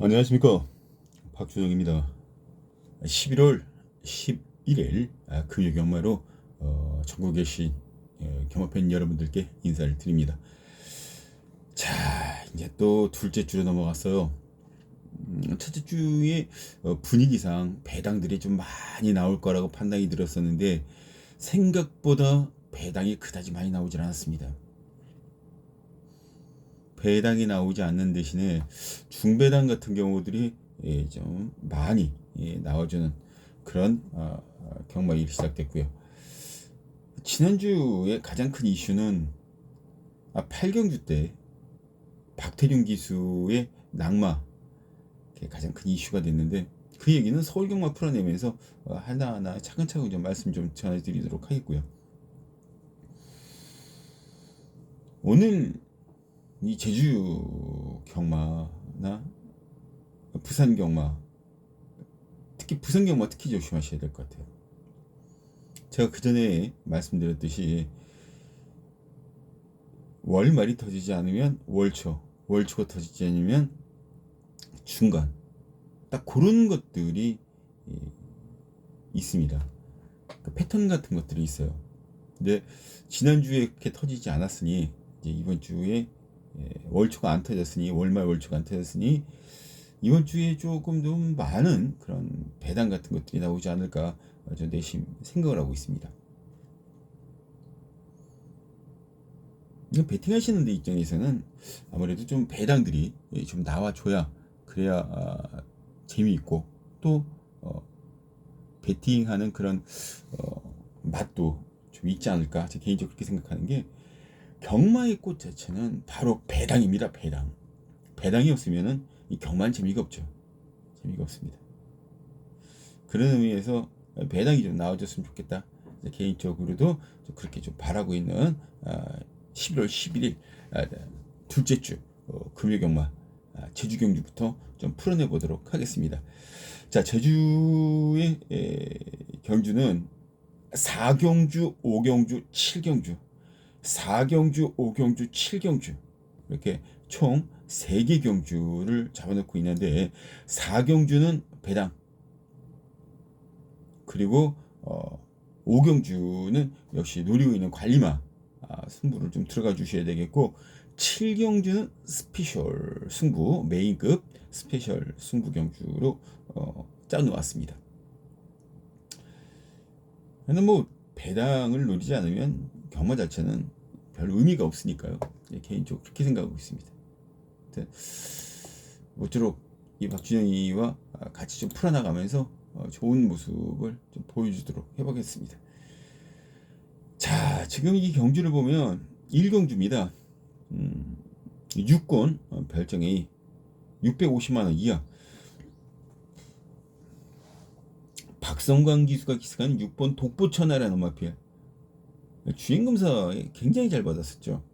안녕하십니까, 박준영입니다. 11월 11일 금요 경마로 전국에 계신 경마팬 여러분들께 인사를 드립니다. 자, 이제 또 둘째 주로 넘어갔어요. 첫째 주에 분위기상 배당들이 좀 많이 나올 거라고 판단이 들었었는데 생각보다 배당이 그다지 많이 나오질 않았습니다. 배당이 나오지 않는 대신에 중배당 같은 경우들이 좀 많이 나와주는 그런 경마일이 시작됐고요. 지난주에 가장 큰 이슈는 8경주 때 박태균 기수의 낙마, 그게 가장 큰 이슈가 됐는데, 그 얘기는 서울경마 풀어내면서 하나하나 차근차근 좀 말씀 좀 전해드리도록 하겠고요. 오늘 이 제주 경마나 부산 경마, 특히 부산 경마 특히 조심하셔야 될 것 같아요. 제가 그 전에 말씀드렸듯이 월말이 터지지 않으면 월초, 월초가 터지지 않으면 중간, 딱 그런 것들이 있습니다. 그 패턴 같은 것들이 있어요. 근데 지난주에 그렇게 터지지 않았으니 이제 이번 주에 월초가 안 터졌으니, 월말 월초가 안 터졌으니 이번 주에 조금 더 많은 그런 배당 같은 것들이 나오지 않을까 저 내심 생각을 하고 있습니다. 베팅하시는 데 입장에서는 아무래도 좀 배당들이 좀 나와줘야, 그래야 재미있고 또 베팅하는 그런 맛도 좀 있지 않을까, 제 개인적으로 그렇게 생각하는 게, 경마의 꽃 자체는 바로 배당입니다. 배당이 없으면은 이 경마는 재미가 없죠. 재미가 없습니다. 그런 의미에서 배당이 좀 나와줬으면 좋겠다, 개인적으로도 좀 그렇게 좀 바라고 있는 11월 11일 둘째 주 금요 경마 제주 경주부터 좀 풀어내 보도록 하겠습니다. 자, 제주의 경주는 4경주, 5경주, 7경주, 4경주, 5경주, 7경주, 이렇게 총 3개 경주를 잡아놓고 있는데, 4경주는 배당, 그리고 5경주는 역시 노리고 있는 관리마 승부를 좀 들어가 주셔야 되겠고, 7경주는 스페셜 승부, 메인급 스페셜 승부 경주로 짜놓았습니다. 근데 뭐 배당을 노리지 않으면 경마 자체는 별 의미가 없으니까요. 개인적으로 그렇게 생각하고 있습니다. 모쪼록 이 박준영이와 같이 좀 풀어나가면서 좋은 모습을 좀 보여주도록 해보겠습니다. 자, 지금 이 경주를 보면 1경주입니다. 6권 별정이 650만원 이하, 박성광 기수가 기승한 6번 독보천하라는 마피아, 주행검사 굉장히 잘 받았었죠.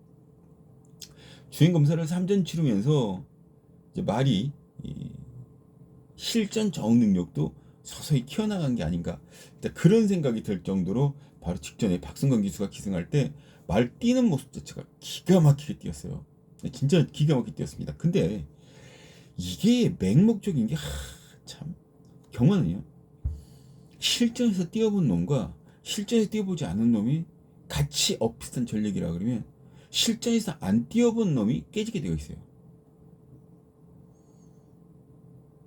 주행검사를 3전 치르면서 이제 말이 실전 적응 능력도 서서히 키워나간 게 아닌가, 그런 생각이 들 정도로 바로 직전에 박성광 기수가 기승할 때 말 뛰는 모습 자체가 기가 막히게 뛰었어요. 진짜 기가 막히게 뛰었습니다. 근데 이게 맹목적인 게 참, 경마는요, 실전에서 뛰어본 놈과 실전에서 뛰어보지 않은 놈이 같이 비슷한 전력이라 그러면 실전에서 안 뛰어본 놈이 깨지게 되어 있어요.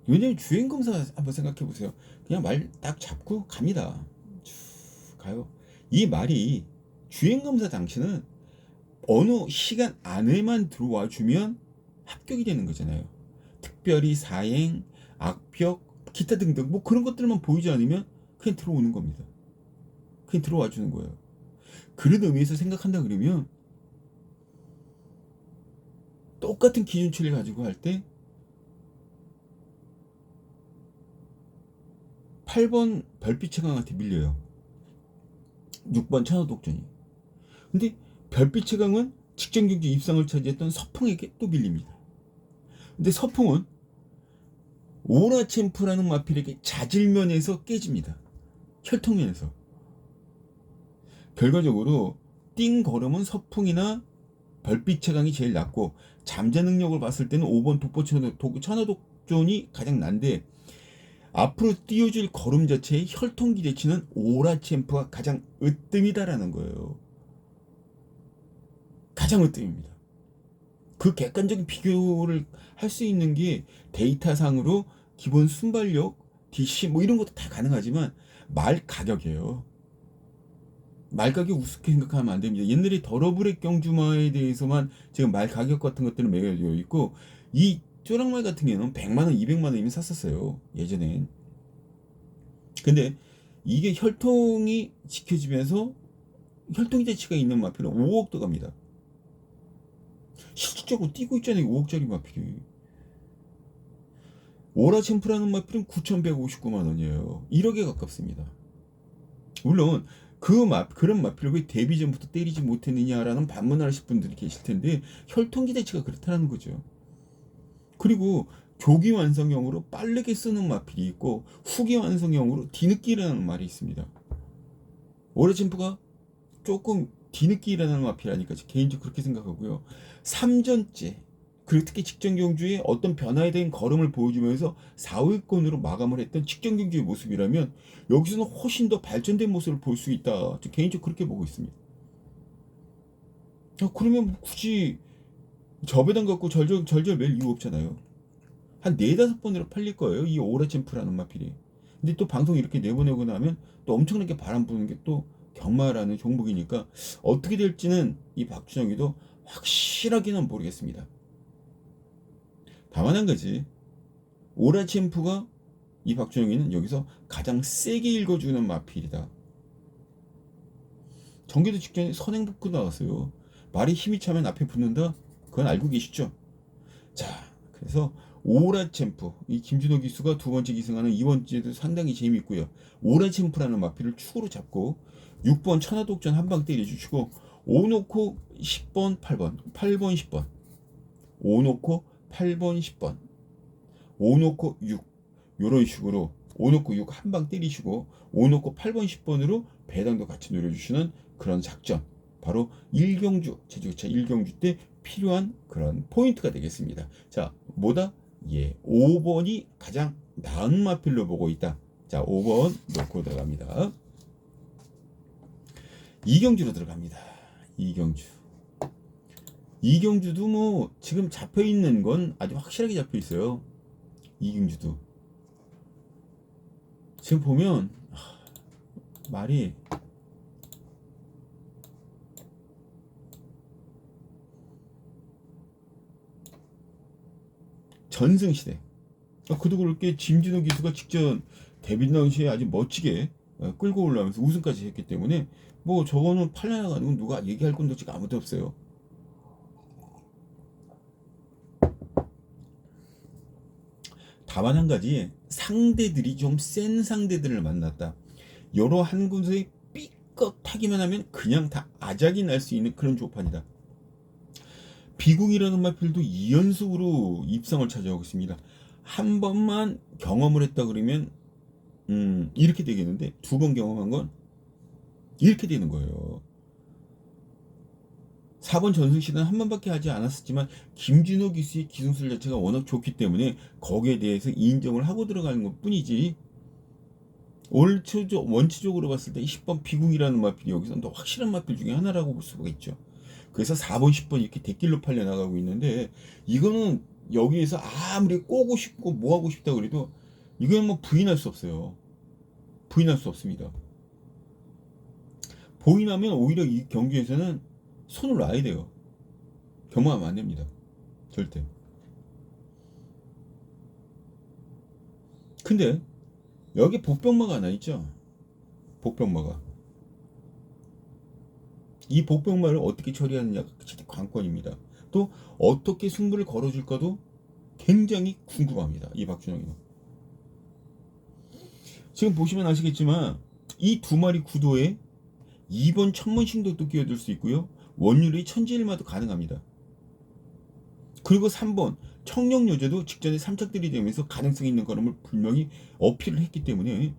왜냐면 주행검사 한번 생각해 보세요. 그냥 말 딱 잡고 갑니다. 쭉 가요. 이 말이, 주행검사 당시는 어느 시간 안에만 들어와 주면 합격이 되는 거잖아요. 특별히 사행, 악벽, 기타 등등 뭐 그런 것들만 보이지 않으면 그냥 들어오는 겁니다. 그냥 들어와 주는 거예요. 그런 의미에서 생각한다 그러면 똑같은 기준치를 가지고 할 때 8번 별빛의 강한테 밀려요. 6번 천하독전이. 근데 별빛의 강은 직전 경주 입상을 차지했던 서풍에게 또 밀립니다. 근데 서풍은 오라챔프라는 마필에게 자질면에서 깨집니다. 혈통면에서. 결과적으로 띵 걸음은 서풍이나 별빛의 강이 제일 낮고, 잠재 능력을 봤을 때는 5번 독보 천하독존이 가장 난데 앞으로 띄워줄 걸음 자체의 혈통 기대치는 오라챔프가 가장 으뜸이다라는 거예요. 가장 으뜸입니다. 그 객관적인 비교를 할 수 있는 게 데이터상으로 기본 순발력, DC 뭐 이런 것도 다 가능하지만 말 가격이에요. 말 가격 우습게 생각하면 안 됩니다. 옛날에 더러브렉 경주마에 대해서만 지금 말 가격 같은 것들은 매겨져 있고 이 쪼랑말 같은 경우는 100만 원, 200만 원이면 샀었어요. 예전엔. 근데 이게 혈통이 지켜지면서 혈통 기대치가 있는 마필은 5억도 갑니다. 실질적으로 뛰고 있잖아요. 5억짜리 마필이. 오라챔프라는 마필은 9,159만 원이에요. 1억에 가깝습니다. 물론 그런 마필을 왜 데뷔 전부터 때리지 못했느냐라는 반문을 하실 분들이 계실 텐데 혈통 기대치가 그렇다는 거죠. 그리고 조기 완성형으로 빠르게 쓰는 마필이 있고 후기 완성형으로 뒤늦게 일어나는 말이 있습니다. 오라챔프가 조금 뒤늦게 일어나는 마필이라니까 개인적으로 그렇게 생각하고요. 3전째 그리고 특히 직전 경주에 어떤 변화에 대한 걸음을 보여주면서 4위권으로 마감을 했던 직전 경주의 모습이라면 여기서는 훨씬 더 발전된 모습을 볼 수 있다. 개인적으로 그렇게 보고 있습니다. 그러면 굳이 저배당 갖고 절절 맬 이유 없잖아요. 한 4-5번으로 팔릴 거예요. 이 오라챔프라는 마필이. 근데 또 방송 이렇게 내보내고 나면 또 엄청나게 바람 부는 게 또 경마라는 종목이니까 어떻게 될지는 이 박준영이도 확실하게는 모르겠습니다. 다만 한 가지 오라챔프가 이 박준영이는 여기서 가장 세게 읽어주는 마필이다. 전개도 직전에 선행복구 나왔어요. 말이 힘이 차면 앞에 붙는다. 그건 알고 계시죠? 자, 그래서 오라챔프 이 김준호 기수가 2번째 기승하는 2번째도 상당히 재미있고요. 오라챔프라는 마필을 축으로 잡고 6번 천하독전 한방 때려주시고 5 놓고 10번 8번 8번 10번 5 놓고 8번 10번 5 놓고 6 요런 식으로 5 놓고 6 한방 때리시고 5 놓고 8번 10번으로 배당도 같이 노려주시는 그런 작전 바로 1경주 제주기차 1경주 때 필요한 그런 포인트가 되겠습니다. 자 뭐다? 예 5번이 가장 나은 마필로 보고 있다. 자 5번 놓고 들어갑니다. 2경주로 들어갑니다. 2경주도 뭐 지금 잡혀있는 건 아주 확실하게 잡혀있어요. 2경주도 지금 보면 말이 전승시대 그도 그렇게 김진호 기수가 직전 데뷔 당시에 아주 멋지게 끌고 올라오면서 우승까지 했기 때문에 뭐 저거는 팔려나가는 건 누가 얘기할 건도 지금 아무도 없어요. 다만 한 가지 상대들이 좀 센 상대들을 만났다. 여러 한 군데에 삐끗하기만 하면 그냥 다 아작이 날 수 있는 그런 조판이다. 비궁이라는 마필도 2연속으로 입상을 차지하고 있습니다. 한 번만 경험을 했다 그러면 이렇게 되겠는데 2번 경험한 건 이렇게 되는 거예요. 4번 전승시대는 한 번밖에 하지 않았었지만 김준호 기수의 기승술 자체가 워낙 좋기 때문에 거기에 대해서 인정을 하고 들어가는 것 뿐이지 원초적으로 봤을 때 10번 비궁이라는 마필이 여기서 더 확실한 마필 중에 하나라고 볼 수가 있죠. 그래서 4번 10번 이렇게 대길로 팔려나가고 있는데 이거는 여기에서 아무리 꼬고 싶고 뭐 하고 싶다 그래도 이건 뭐 부인할 수 없어요. 부인할 수 없습니다. 부인하면 오히려 이 경기에서는 손을 놔야 돼요. 경험하면 안 됩니다. 절대. 근데 여기 복병마가 하나 있죠. 복병마가. 이 복병마를 어떻게 처리하느냐가 진짜 관건입니다. 또 어떻게 승부를 걸어줄까도 굉장히 궁금합니다. 이 박준영이는. 지금 보시면 아시겠지만 이 두 마리 구도에 2번 천문신도도 끼어들 수 있고요. 원유리 천지일마도 가능합니다. 그리고 3번 청룡여제도 직전에 3착들이 되면서 가능성 있는 걸음을 분명히 어필을 했기 때문에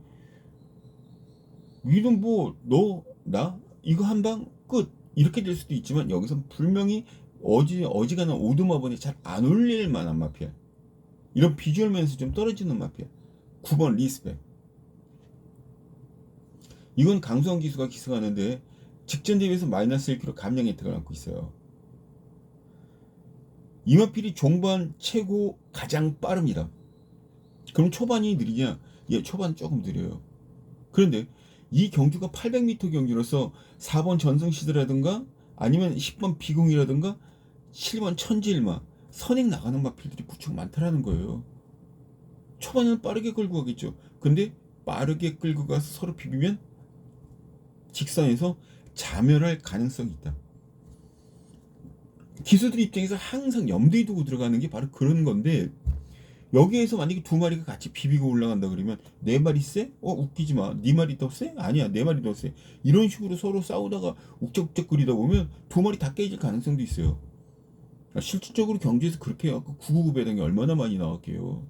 이는 뭐 너 나 이거 한 방 끝 이렇게 될 수도 있지만 여기서 분명히 어지간한 오두마번에 잘 안 올릴 만한 마피아. 이런 비주얼 면에서 좀 떨어지는 마피아. 9번 리스펙. 이건 강수원 기수가 기승하는데 직전 대비해서 마이너스 1kg 감량 혜택을 안고 있어요. 이 마필이 종반 최고 가장 빠릅니다. 그럼 초반이 느리냐? 예, 초반 조금 느려요. 그런데 이 경주가 800m 경주로서 4번 전성시대라든가 아니면 10번 비공이라든가 7번 천지일마 선행 나가는 마필들이 무척 많다라는 거예요. 초반에는 빠르게 끌고 가겠죠. 근데 빠르게 끌고 가서 서로 비비면 직선에서 자멸할 가능성이 있다. 기수들 입장에서 항상 염두에 두고 들어가는 게 바로 그런 건데, 여기에서 만약에 두 마리가 같이 비비고 올라간다 그러면 네 마리 세? 웃기지 마. 네 마리 더 세? 아니야, 네 마리 더 세. 이런 식으로 서로 싸우다가 욱적욱적거리다 보면 두 마리 다 깨질 가능성도 있어요. 실질적으로 경주에서 그렇게 해갖고 999 배당이 얼마나 많이 나왔게요.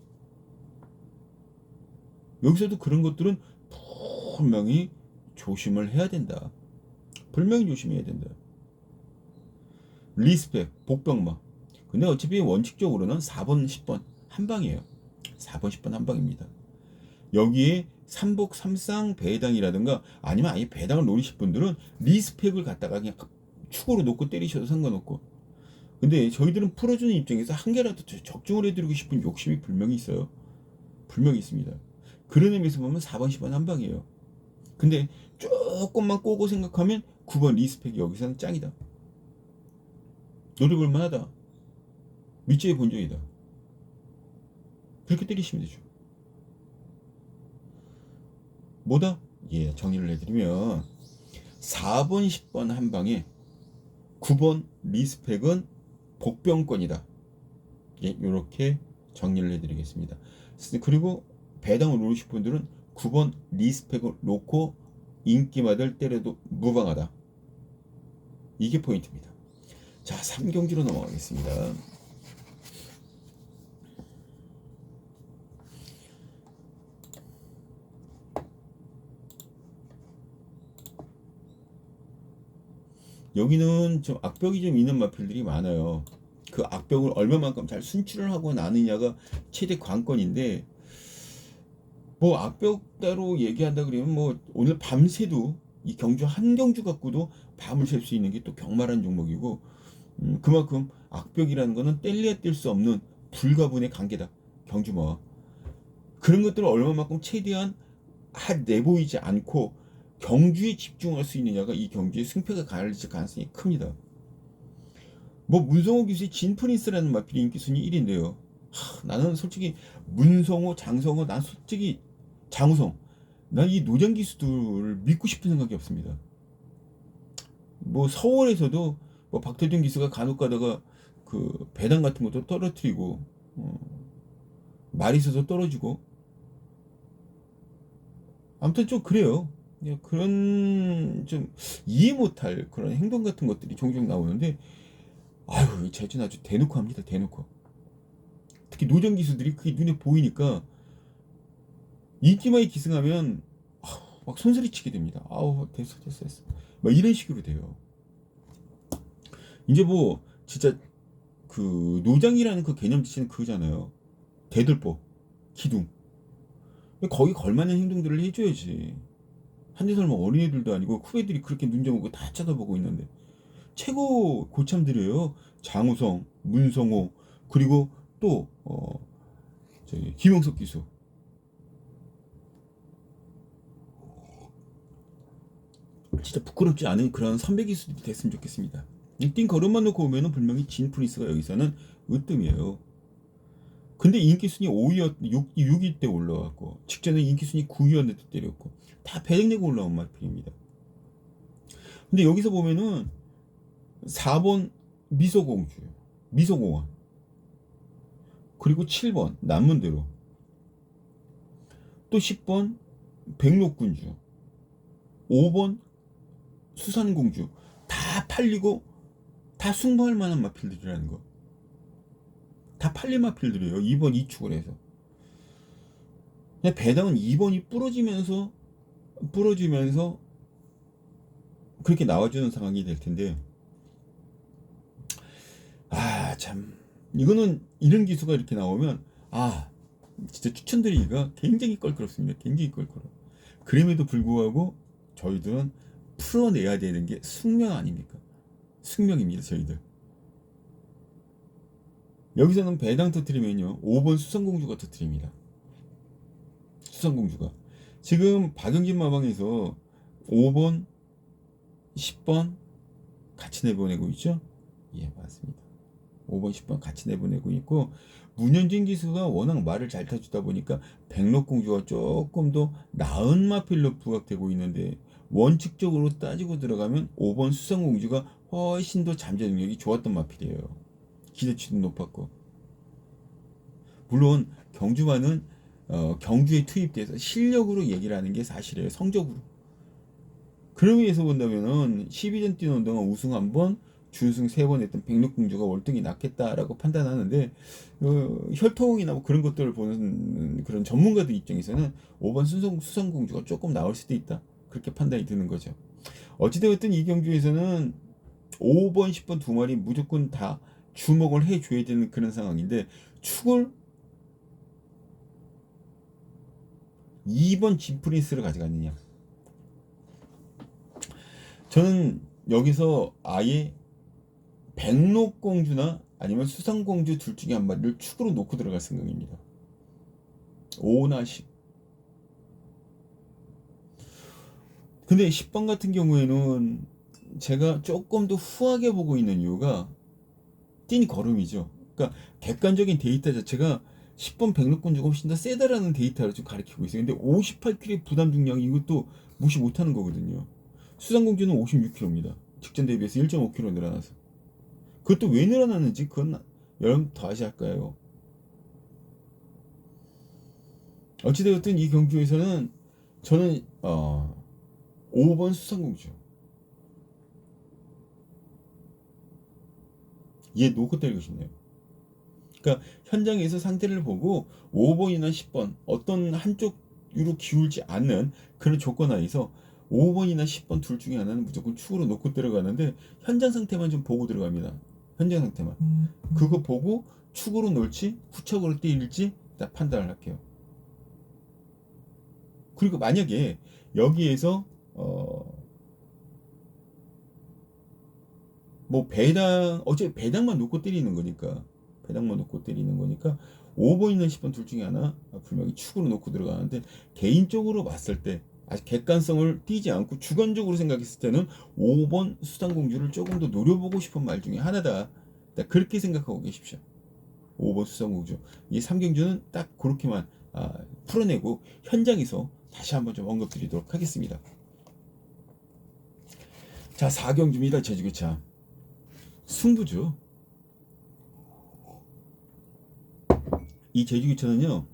여기서도 그런 것들은 분명히 조심을 해야 된다. 분명히 조심해야 된다. 리스펙, 복병마. 근데 어차피 원칙적으로는 4번, 10번 한 방이에요. 4번, 10번 한 방입니다. 여기에 삼복, 삼쌍, 배당이라든가 아니면 아예 배당을 노리실 분들은 리스펙을 갖다가 그냥 축으로 놓고 때리셔도 상관없고. 근데 저희들은 풀어주는 입장에서 한 개라도 적중을 해드리고 싶은 욕심이 분명히 있어요. 분명히 있습니다. 그런 의미에서 보면 4번, 10번 한 방이에요. 근데 조금만 꼬고 생각하면 9번 리스펙이 여기서는 짱이다. 노려볼 만하다. 밑지의 본전이다. 그렇게 때리시면 되죠. 뭐다? 예, 정리를 해드리면 4번, 10번 한 방에 9번 리스펙은 복병권이다. 예, 이렇게 정리를 해드리겠습니다. 그리고 배당을 노리실 분들은 9번 리스펙을 놓고 인기마들 때려도 무방하다. 이게 포인트입니다. 자, 3경기로 넘어가겠습니다. 여기는 좀 악벽이 좀 있는 마필들이 많아요. 그 악벽을 얼마만큼 잘 순출을 하고 나느냐가 최대 관건인데, 뭐 악벽대로 얘기한다 그러면 뭐 오늘 밤새도 이 경주 한 경주 갖고도 밤을 샐 수 있는 게 또 경마라는 종목이고, 그만큼 악벽이라는 거는 뗄래야 뗄 수 없는 불가분의 관계다. 경주마와 그런 것들을 얼마만큼 최대한 내보이지 않고 경주에 집중할 수 있느냐가 이 경주의 승패가 가려질 가능성이 큽니다. 뭐 문성호 기수의 진프린스라는 마필이 인기 순위 1위인데요. 나는 솔직히 문성호, 장성호, 난 솔직히 장우성, 난 이 노장 기수들을 믿고 싶은 생각이 없습니다. 뭐 서울에서도 뭐 박태준 기수가 간혹 가다가 그 배당 같은 것도 떨어뜨리고 말이 있어서 떨어지고, 아무튼 좀 그래요. 그런 좀 이해 못할 그런 행동 같은 것들이 종종 나오는데, 아유, 재준 아주 대놓고 합니다. 대놓고. 특히 노장 기수들이 그게 눈에 보이니까 인기마에 기승하면 막 손소리 치게 됩니다. 아우, 됐어. 막 이런 식으로 돼요. 이제 뭐 진짜 그 노장이라는 그 개념 자체는 그거잖아요. 대들보, 기둥. 거기 걸맞는 행동들을 해줘야지. 한대 설마 어린애들도 아니고 후배들이 그렇게 눈저보고 다 쳐다보고 있는데 최고 고참들이에요. 장우성, 문성호, 그리고 또 저기 김영석 기수. 진짜 부끄럽지 않은 그런 선배 기수들이 됐으면 좋겠습니다. 띵 걸음만 놓고 오면은 분명히 진 프린스가 여기서는 으뜸이에요. 근데 인기순위 5위였 6위 때 올라왔고 직전에 인기순위 9위였는데 때렸고 다 배당 내고 올라온 마필입니다. 근데 여기서 보면은 4번 미소공주, 미소공원, 그리고 7번 남문대로, 또 10번 백록군주, 5번 수산공주, 다 팔리고 다 승부할 만한 마필들이라는 거. 다 팔린 마필들이에요. 2번 2축을 해서. 배당은 2번이 부러지면서 그렇게 나와주는 상황이 될 텐데, 참 이거는 이런 기수가 이렇게 나오면 진짜 추천드리기가 굉장히 껄끄럽습니다. 굉장히 껄끄러워. 그럼에도 불구하고 저희들은 풀어내야 되는 게 숙명 아닙니까? 숙명입니다. 저희들. 여기서는 배당 터트리면요 5번 수성공주가 터트립니다. 수성공주가 지금 박영진 마방에서 5번 10번 같이 내보내고 있죠. 예, 맞습니다. 5번 10번 같이 내보내고 있고, 문현진 기수가 워낙 말을 잘 타주다 보니까 백록공주가 조금 더 나은 마필로 부각되고 있는데, 원칙적으로 따지고 들어가면 5번 수성공주가 훨씬 더 잠재 능력이 좋았던 마필이에요. 기대치도 높았고. 물론 경주만은 경주에 투입돼서 실력으로 얘기를 하는 게 사실이에요. 성적으로. 그런 의미에서 본다면은 12전 뛰는 동안 우승 1번, 준우승 3번 했던 백록공주가 월등히 낫겠다라고 판단하는데, 혈통이나 뭐 그런 것들을 보는 그런 전문가들 입장에서는 5번 수성공주가 조금 나을 수도 있다, 그렇게 판단이 드는 거죠. 어찌되었든 이 경주에서는 5번, 10번 두 마리 무조건 다 주목을 해줘야 되는 그런 상황인데, 축을 2번 진프린스를 가져갔느냐. 저는 여기서 아예 백록공주나 아니면 수상공주 둘 중에 한 마리를 축으로 놓고 들어갈 생각입니다. 5나 10. 근데 10번 같은 경우에는 제가 조금 더 후하게 보고 있는 이유가 뛴 걸음이죠. 그러니까 객관적인 데이터 자체가 10번 백록공주가 훨씬 더 세다라는 데이터를 좀 가리키고 있어요. 근데 58kg 부담 중량 이것도 무시 못하는 거거든요. 수상공주는 56kg입니다. 직전 대비해서 1.5kg 늘어나서. 그것도 왜 늘어났는지 그건 여러분 더 아시할까요? 어찌되었든 이 경주에서는 저는 5번 수상공주 얘 놓고 때리고 싶네요. 그러니까 현장에서 상태를 보고 5번이나 10번 어떤 한쪽으로 기울지 않는 그런 조건 하에서 5번이나 10번 둘 중에 하나는 무조건 축으로 놓고 들어가는데, 현장 상태만 좀 보고 들어갑니다. 현장 상태만. 그거 보고 축으로 놓을지 후척으로 때릴지 딱 판단을 할게요. 그리고 만약에 여기에서 뭐 배당, 어차피 배당만 놓고 때리는 거니까, 5번이나 10번 둘 중에 하나 분명히 축으로 놓고 들어가는데, 개인적으로 봤을 때 아직 객관성을 띄지 않고 주관적으로 생각했을 때는 5번 수상공주를 조금 더 노려보고 싶은 말 중에 하나다, 그렇게 생각하고 계십시오. 5번 수상공주 이 3경주는 딱 그렇게만 풀어내고 현장에서 다시 한번 좀 언급드리도록 하겠습니다. 자, 4경주입니다. 제주교차 승부죠. 이 제주교차는요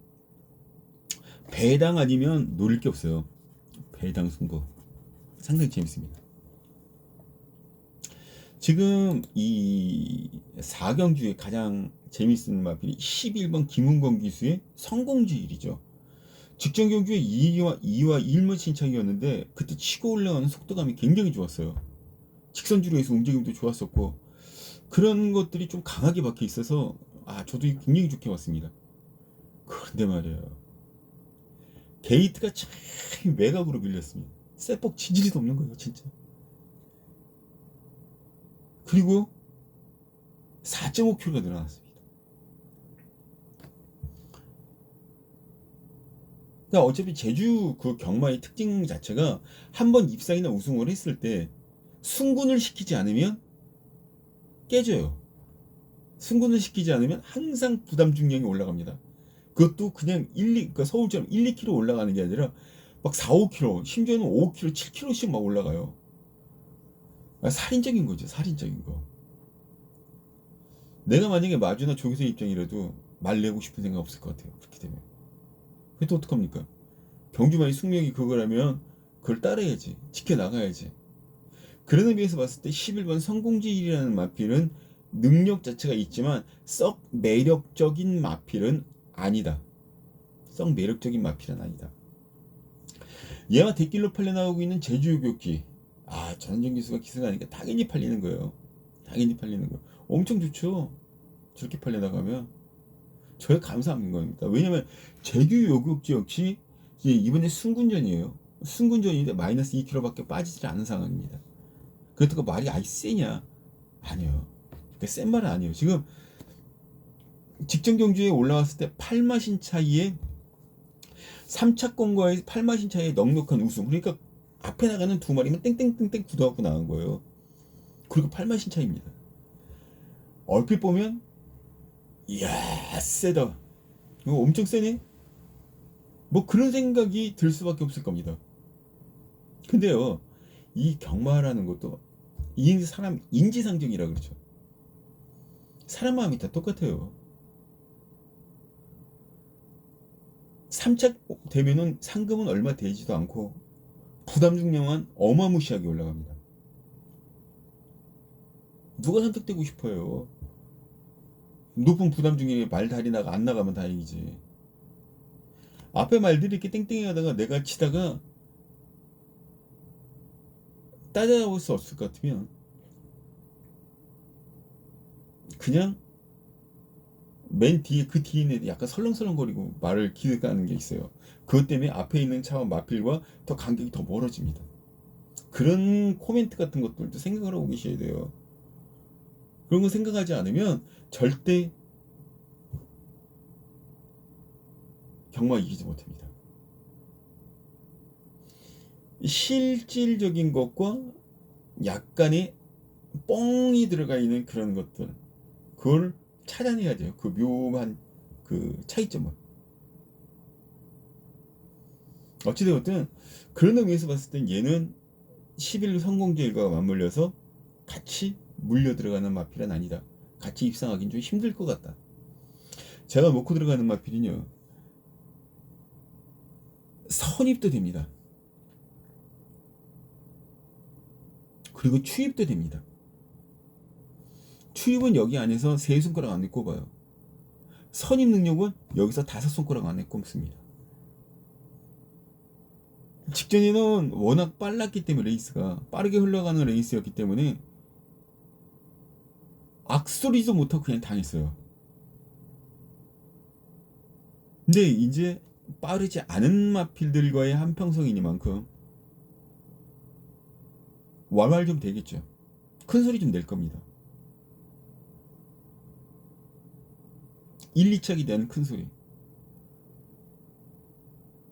배당 아니면 노릴 게 없어요. 배당 승부 상당히 재밌습니다. 지금 이 4경주의 가장 재밌는 마필이 11번 김은건 기수의 성공지일이죠. 직전 경주에 2와 1무 신창이었는데 그때 치고 올라가는 속도감이 굉장히 좋았어요. 직선주로에서 움직임도 좋았었고, 그런 것들이 좀 강하게 박혀 있어서 저도 굉장히 좋게 봤습니다. 그런데 말이에요, 게이트가 참 외곽으로 밀렸습니다. 쇠폭 지지리도 없는 거예요, 진짜. 그리고 4.5kg가 늘어났습니다. 그러니까 어차피 제주 그 경마의 특징 자체가 한번 입상이나 우승을 했을 때 승군을 시키지 않으면 깨져요. 승군을 시키지 않으면 항상 부담 중량이 올라갑니다. 그것도 그냥 그러니까 서울처럼 1, 2kg 올라가는 게 아니라 막 4, 5kg, 심지어는 5kg, 7kg씩 막 올라가요. 살인적인 거죠, 살인적인 거. 내가 만약에 마주나 조교사 입장이라도 말 내고 싶은 생각 없을 것 같아요. 그렇게 되면. 그게 또 어떡합니까? 경주만이 숙명이 그거라면 그걸 따라야지, 지켜나가야지. 그런 의미에서 봤을 때 11번 성공지일이라는 마필은 능력 자체가 있지만 썩 매력적인 마필은 아니다. 썩 매력적인 마필은 아니다. 얘와 대길로 팔려나오고 있는 제주요격기, 전현정 기수가 기승하니까 당연히 팔리는 거예요. 당연히 팔리는 거예요. 엄청 좋죠. 저렇게 팔려나가면 저야 감사한 겁니다. 왜냐면 제규 요격지 역시 이번에 순군전이에요. 순군전인데 마이너스 2kg밖에 빠지지 않은 상황입니다. 그렇다고 말이 아이 세냐? 아니요. 센 말은 아니에요. 지금 직전 경주에 올라왔을 때 8마신 차이에 3차권과의 8마신 차이에 넉넉한 우승. 그러니까 앞에 나가는 두 마리면 땡땡땡땡 굳어갖고 나간 거예요. 그리고 8마신 차이입니다. 얼핏 보면 이야 세다. 이거 엄청 세네. 뭐 그런 생각이 들 수밖에 없을 겁니다. 근데요, 이 경마라는 것도 이 사람 인지상정이라 그러죠. 사람 마음이 다 똑같아요. 3차 되면은 상금은 얼마 되지도 않고 부담 중량은 어마무시하게 올라갑니다. 누가 선택되고 싶어요? 높은 부담 중에 말 다리 나가 안 나가면 다행이지. 앞에 말들이 이렇게 땡땡이 하다가 내가 치다가 따라올 수 없을 것 같으면 그냥 맨 뒤에 그 뒤에 있는 약간 설렁설렁거리고 말을 기대가는 게 있어요. 그것 때문에 앞에 있는 차와 마필과 더 간격이 더 멀어집니다. 그런 코멘트 같은 것들도 생각을 하고 계셔야 돼요. 그런 거 생각하지 않으면 절대 경마 이기지 못합니다. 실질적인 것과 약간의 뻥이 들어가 있는 그런 것들, 그걸 찾아내야 돼요. 그 묘한 그 차이점을. 어찌되었든 그런 의미에서 봤을 땐 얘는 11 성공제일과 맞물려서 같이 물려 들어가는 마필은 아니다. 같이 입상하기는 좀 힘들 것 같다. 제가 놓고 들어가는 마필은요, 선입도 됩니다. 그리고 추입도 됩니다. 추입은 여기 안에서 세 손가락 안에 꼽아요. 선입 능력은 여기서 5손가락 안에 꼽습니다. 직전에는 워낙 빨랐기 때문에 레이스가 빠르게 흘러가는 레이스였기 때문에 악소리도 못하고 그냥 당했어요. 근데 이제 빠르지 않은 마필들과의 한평성이니만큼 왈왈 좀 되겠죠. 큰 소리 좀 낼 겁니다. 1, 2착이 낸 큰 소리.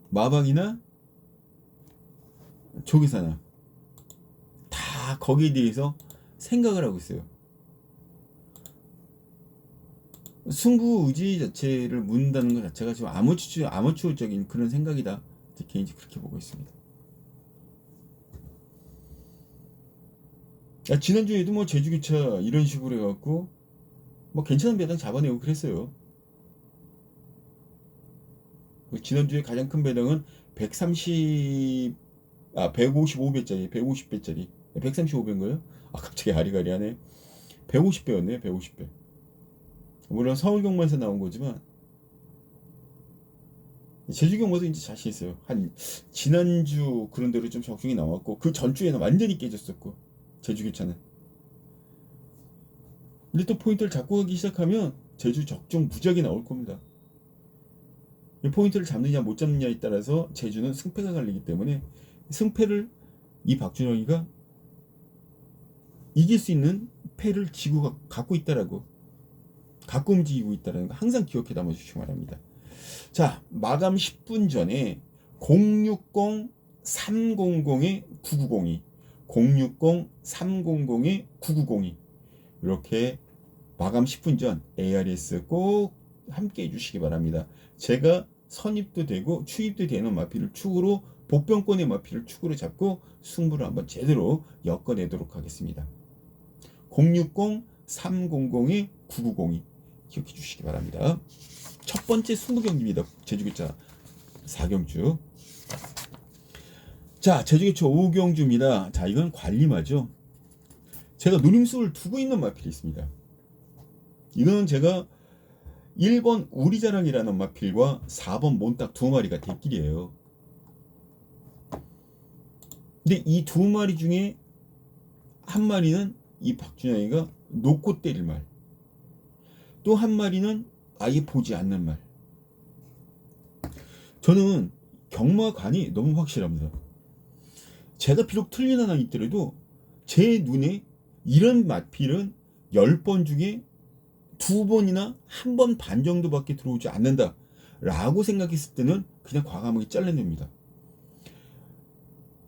마방이나 조기사나 다 거기에 대해서 생각을 하고 있어요. 승부 의지 자체를 묻는다는 것 자체가 지금 아마추어적인 그런 생각이다. 개인적으로 그렇게 보고 있습니다. 지난주에도 뭐 제주교차 이런 식으로 해갖고 뭐 괜찮은 배당 잡아내고 그랬어요. 지난주에 가장 큰 배당은 155배짜리 150배짜리 135배인가요? 갑자기 아리가리하네. 150배였네요. 150배. 물론 서울 경마에서 나온 거지만 제주 경마도 이제 자신 있어요. 한 지난주 그런 대로 좀 적중이 나왔고 그 전주에는 완전히 깨졌었고 제주 교차는. 근데 또 포인트를 잡고 가기 시작하면 제주 적중 무지하게 나올 겁니다. 포인트를 잡느냐 못 잡느냐에 따라서 제주는 승패가 갈리기 때문에 승패를 이 박준영이가 이길 수 있는 패를 지고 갖고 있다라고, 갖고 움직이고 있다라는 거 항상 기억해 담아주시기 바랍니다. 자, 마감 10분 전에 060-300-9902 060-300-9902 이렇게 마감 10분 전 ARS 꼭 함께 해주시기 바랍니다. 제가 선입도 되고 추입도 되는 마필을 축으로, 복병권의 마필을 축으로 잡고 승부를 한번 제대로 엮어내도록 하겠습니다. 060-300-9902 기억해 주시기 바랍니다. 첫 번째 승부 경기입니다. 제주교차 4경주. 자, 제주교차 5경주입니다. 자, 이건 관리마죠. 제가 노림수를 두고 있는 마필이 있습니다. 이거는 제가 1번 우리자랑이라는 마필과 4번 몬딱 두 마리가 대길이에요. 근데 이 두 마리 중에 한 마리는 이 박준영이가 놓고 때릴 말, 또 한 마리는 아예 보지 않는 말. 저는 경마관이 너무 확실합니다. 제가 비록 틀린 하나 있더라도 제 눈에 이런 마필은 10번 중에 2번이나 1번 반 정도밖에 들어오지 않는다 라고 생각했을 때는 그냥 과감하게 잘라냅니다.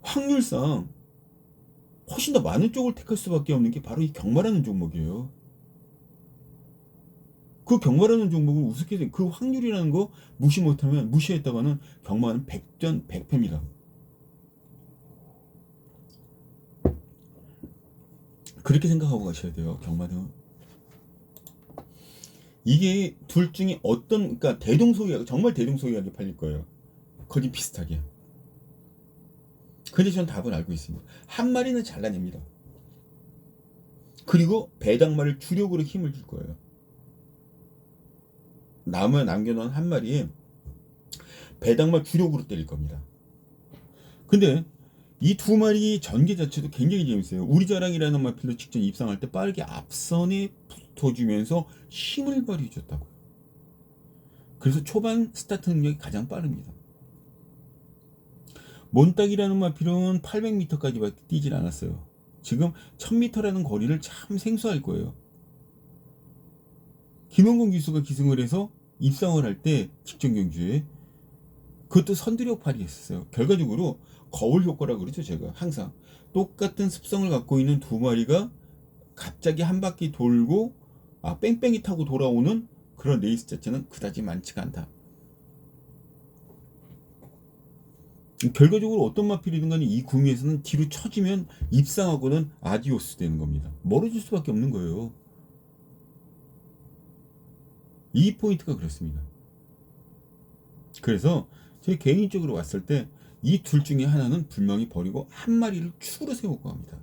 확률상 훨씬 더 많은 쪽을 택할 수밖에 없는 게 바로 이 경마라는 종목이에요. 그 경마라는 종목은 우습게 그 확률이라는 거 무시했다가는 경마는 100전 100패입니다. 그렇게 생각하고 가셔야 돼요. 경마는 이게 둘 중에 그러니까 대동소이하게 정말 대동소이하게 팔릴 거예요. 거의 비슷하게. 근데 전 답을 알고 있습니다. 한 마리는 잘라냅니다. 그리고 배당말을 주력으로 힘을 줄 거예요. 남겨놓은 한 마리에 배당말 주력으로 때릴 겁니다. 근데 이 2마리 전개 자체도 굉장히 재밌어요. 우리자랑이라는 마필도 직전 입상할 때 빠르게 앞선에 붙어주면서 힘을 발휘해줬다고요. 그래서 초반 스타트 능력이 가장 빠릅니다. 몬딱이라는 마필은 800m까지밖에 뛰질 않았어요. 지금 1000m라는 거리를 참 생소할 거예요. 김원곤 기수가 기승을 해서 입상을 할 때 직전 경주에 그것도 선두력 발휘했었어요. 결과적으로 거울 효과라고 그러죠. 제가 항상 똑같은 습성을 갖고 있는 2마리가 갑자기 한 바퀴 돌고 뺑뺑이 타고 돌아오는 그런 레이스 자체는 그다지 많지가 않다. 결과적으로 어떤 마필이든 간에 이 구미에서는 뒤로 쳐지면 입상하고는 아디오스 되는 겁니다. 멀어질 수밖에 없는 거예요. 이 포인트가 그렇습니다. 그래서 제 개인적으로 왔을 때 이 둘 중에 하나는 분명히 버리고 한 마리를 축으로 세우고 합니다.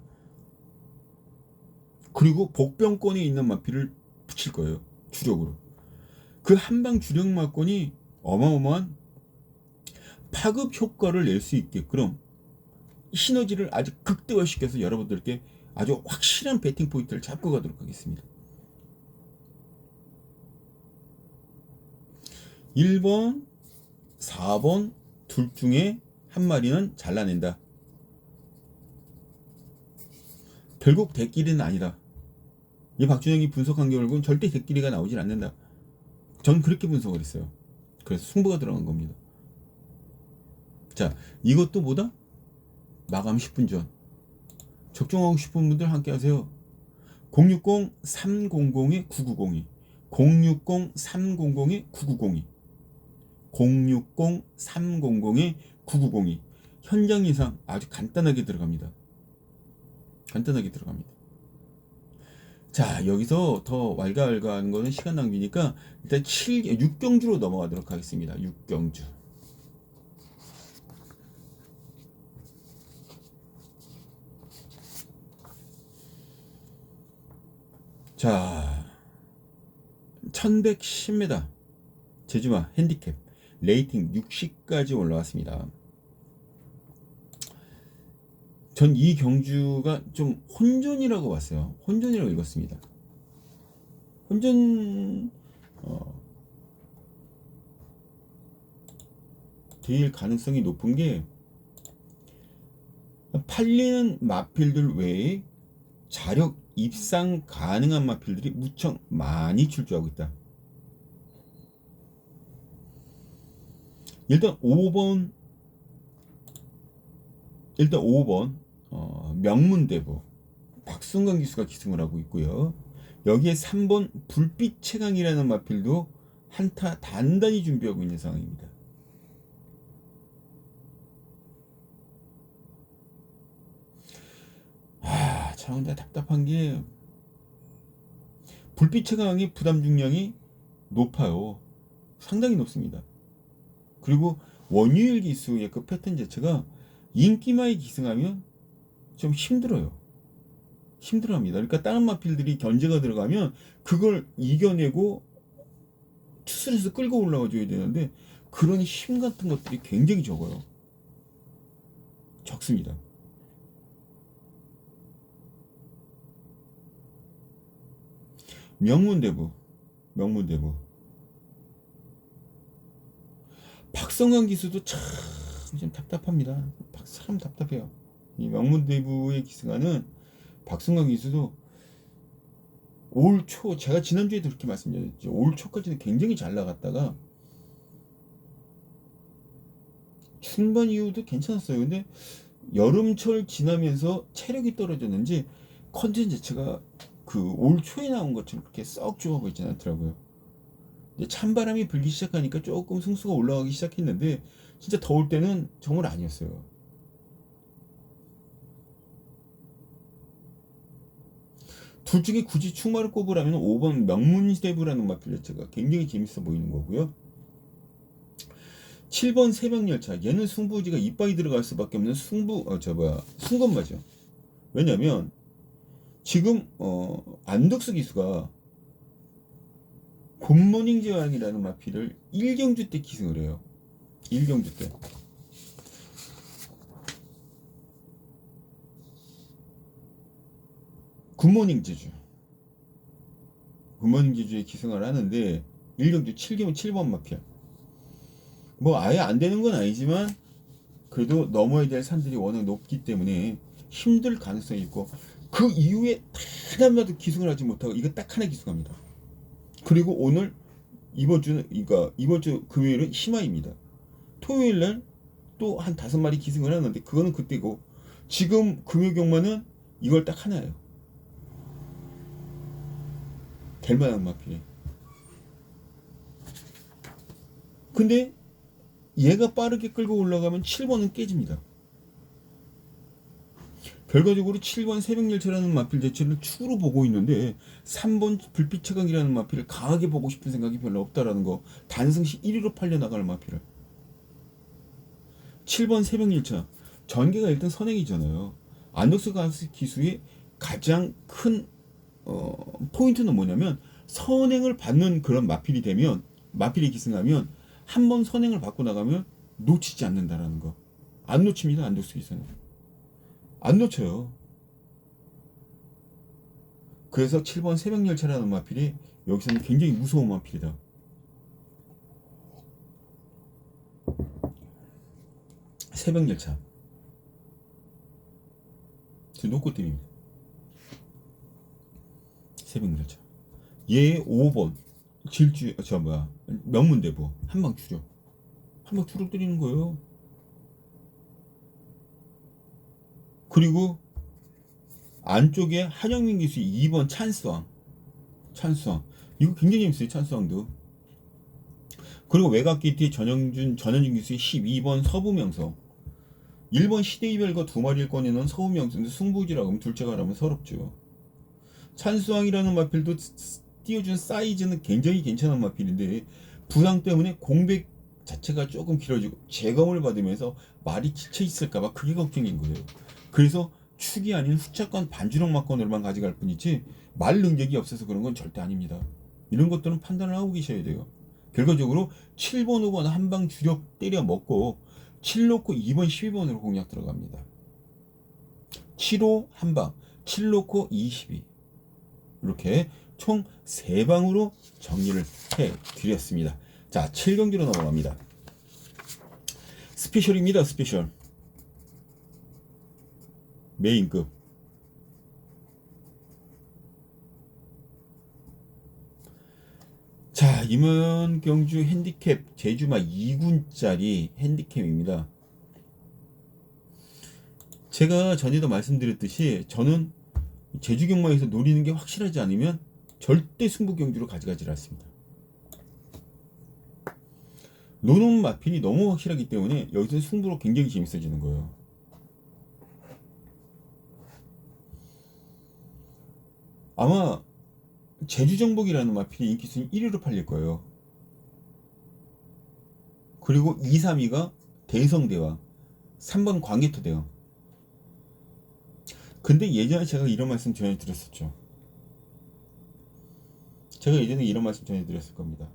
그리고 복병권에 있는 마필을 붙일 거예요. 주력으로. 그 한방 주력 마권이 어마어마한 파급 효과를 낼 수 있게끔 시너지를 아주 극대화시켜서 여러분들께 아주 확실한 배팅 포인트를 잡고 가도록 하겠습니다. 1번, 4번 둘 중에 한 마리는 잘라낸다. 결국 대끼리는 아니다. 이 박준영이 분석한 결국은 절대 대끼리가 나오질 않는다. 전 그렇게 분석을 했어요. 그래서 승부가 들어간 겁니다. 자, 이것도 뭐다? 마감 10분 전. 적중하고 싶은 분들 함께 하세요. 060-300-9902 060-300-9902 060-300-9902 현장 예상 아주 간단하게 들어갑니다. 자, 여기서 더 왈가왈가하는 거는 시간 낭비니까 일단 6경주로 넘어가도록 하겠습니다. 6경주. 자, 1110m 제주마 핸디캡 레이팅 60까지 올라왔습니다. 전 이 경주가 좀 혼전이라고 봤어요. 혼전이라고 읽었습니다. 혼전 될 가능성이 높은 게 팔리는 마필들 외에 자력 입상 가능한 마필들이 무척 많이 출조하고 있다. 일단 5번 명문대부 박순강 기수가 기승을 하고 있고요. 여기에 3번 불빛 최강이라는 마필도 한타 단단히 준비하고 있는 상황입니다. 참 근데 답답한 게 불빛 최강의 부담 중량이 높아요. 상당히 높습니다. 그리고 원유일 기수의 그 패턴 자체가 인기마에 기승하면 좀 힘들어합니다. 그러니까 다른 마필들이 견제가 들어가면 그걸 이겨내고 추스려서 끌고 올라가 줘야 되는데 그런 힘 같은 것들이 굉장히 적습니다. 명문대부 명문대부. 박성광 기수도 참 답답합니다. 참 답답해요. 이 명문대부에 기승하는 박성광 기수도 올 초, 제가 지난주에도 그렇게 말씀드렸죠. 올 초까지는 굉장히 잘 나갔다가 중반 이후도 괜찮았어요. 근데 여름철 지나면서 체력이 떨어졌는지 컨디션 자체가 그 올 초에 나온 것처럼 그렇게 썩 좋아 보이진 않더라고요. 이제 찬바람이 불기 시작하니까 조금 승수가 올라가기 시작했는데 진짜 더울 때는 정말 아니었어요. 둘 중에 굳이 충마를 꼽으라면 5번 명문대부라는 마필 자체가 굉장히 재밌어 보이는 거고요. 7번 새벽열차, 얘는 승부지가 이빠이 들어갈 수밖에 없는 승건마죠. 왜냐면 지금 안덕수 기수가 굿모닝 제왕이라는 마필을 1경주 때 기승을 해요. 1경주 때. 굿모닝 제주. 굿모닝 제주에 기승을 하는데 1경주 7번 마필. 뭐 아예 안 되는 건 아니지만 그래도 넘어야 될 산들이 워낙 높기 때문에 힘들 가능성이 있고 그 이후에 단 한 번도 기승을 하지 못하고 이거 딱 하나 기승합니다. 그리고 오늘 이번 주 금요일은 희마입니다. 토요일 날 또 한 5마리 기승을 하는데 그거는 그때고 지금 금요 경마는 이걸 딱 하나예요. 될 만한 마필이. 근데 얘가 빠르게 끌고 올라가면 7번은 깨집니다. 결과적으로 7번 새벽열차라는 마필 자체를 축으로 보고 있는데 3번 불빛 채광이라는 마필을 강하게 보고 싶은 생각이 별로 없다라는 거. 단승시 1위로 팔려나갈 마필을. 7번 새벽열차. 전개가 일단 선행이잖아요. 안덕수 기수의 가장 큰 포인트는 뭐냐면 선행을 받는 그런 마필이 기승하면 한 번 선행을 받고 나가면 놓치지 않는다라는 거. 안 놓칩니다. 안덕수 기수는. 안 놓쳐요. 그래서 7번 새벽열차라는 마필이 여기서는 굉장히 무서운 마필이다. 새벽열차. 저 놓고 때립니다. 새벽열차. 얘 5번 명문대부 한방 추격. 한방 추격 때리는 거예요. 그리고 안쪽에 한영민 기수 2번 찬스왕. 이거 굉장히 재밌어요. 찬스왕도. 그리고 외곽 기티 전현준 기수의 12번 서부명성. 1번 시대이별과 2마리를 꺼내는 서부명성인데 승부지라고 하면 둘째가 하면 서럽죠. 찬스왕이라는 마필도 띄워준 사이즈는 굉장히 괜찮은 마필인데 부상 때문에 공백 자체가 조금 길어지고 재검을 받으면서 말이 지쳐있을까봐 그게 걱정인 거예요. 그래서 축이 아닌 후차권 반주력 막건으로만 가져갈 뿐이지 말 능력이 없어서 그런 건 절대 아닙니다. 이런 것들은 판단을 하고 계셔야 돼요. 결과적으로 7번, 5번 한방 주력 때려 먹고 7 놓고 2번, 12번으로 공략 들어갑니다. 7호 한방, 7 놓고 2, 12 이렇게 총 3방으로 정리를 해드렸습니다. 자, 7경기로 넘어갑니다. 스페셜입니다. 스페셜. 메인급. 자, 임원 경주 핸디캡 제주마 2군짜리 핸디캡입니다. 제가 전에도 말씀드렸듯이 저는 제주 경마에서 노리는 게 확실하지 않으면 절대 승부 경주로 가져가지 않습니다. 노는 마필이 너무 확실하기 때문에 여기서 승부로 굉장히 재밌어지는 거예요. 아마 제주정복이라는 마필이 인기순위 1위로 팔릴 거예요. 그리고 2, 3위가 대성대왕, 3번 광개토대왕. 근데 예전에 제가 이런 말씀 전해드렸었죠. 제가 예전에 이런 말씀 전해드렸을 겁니다.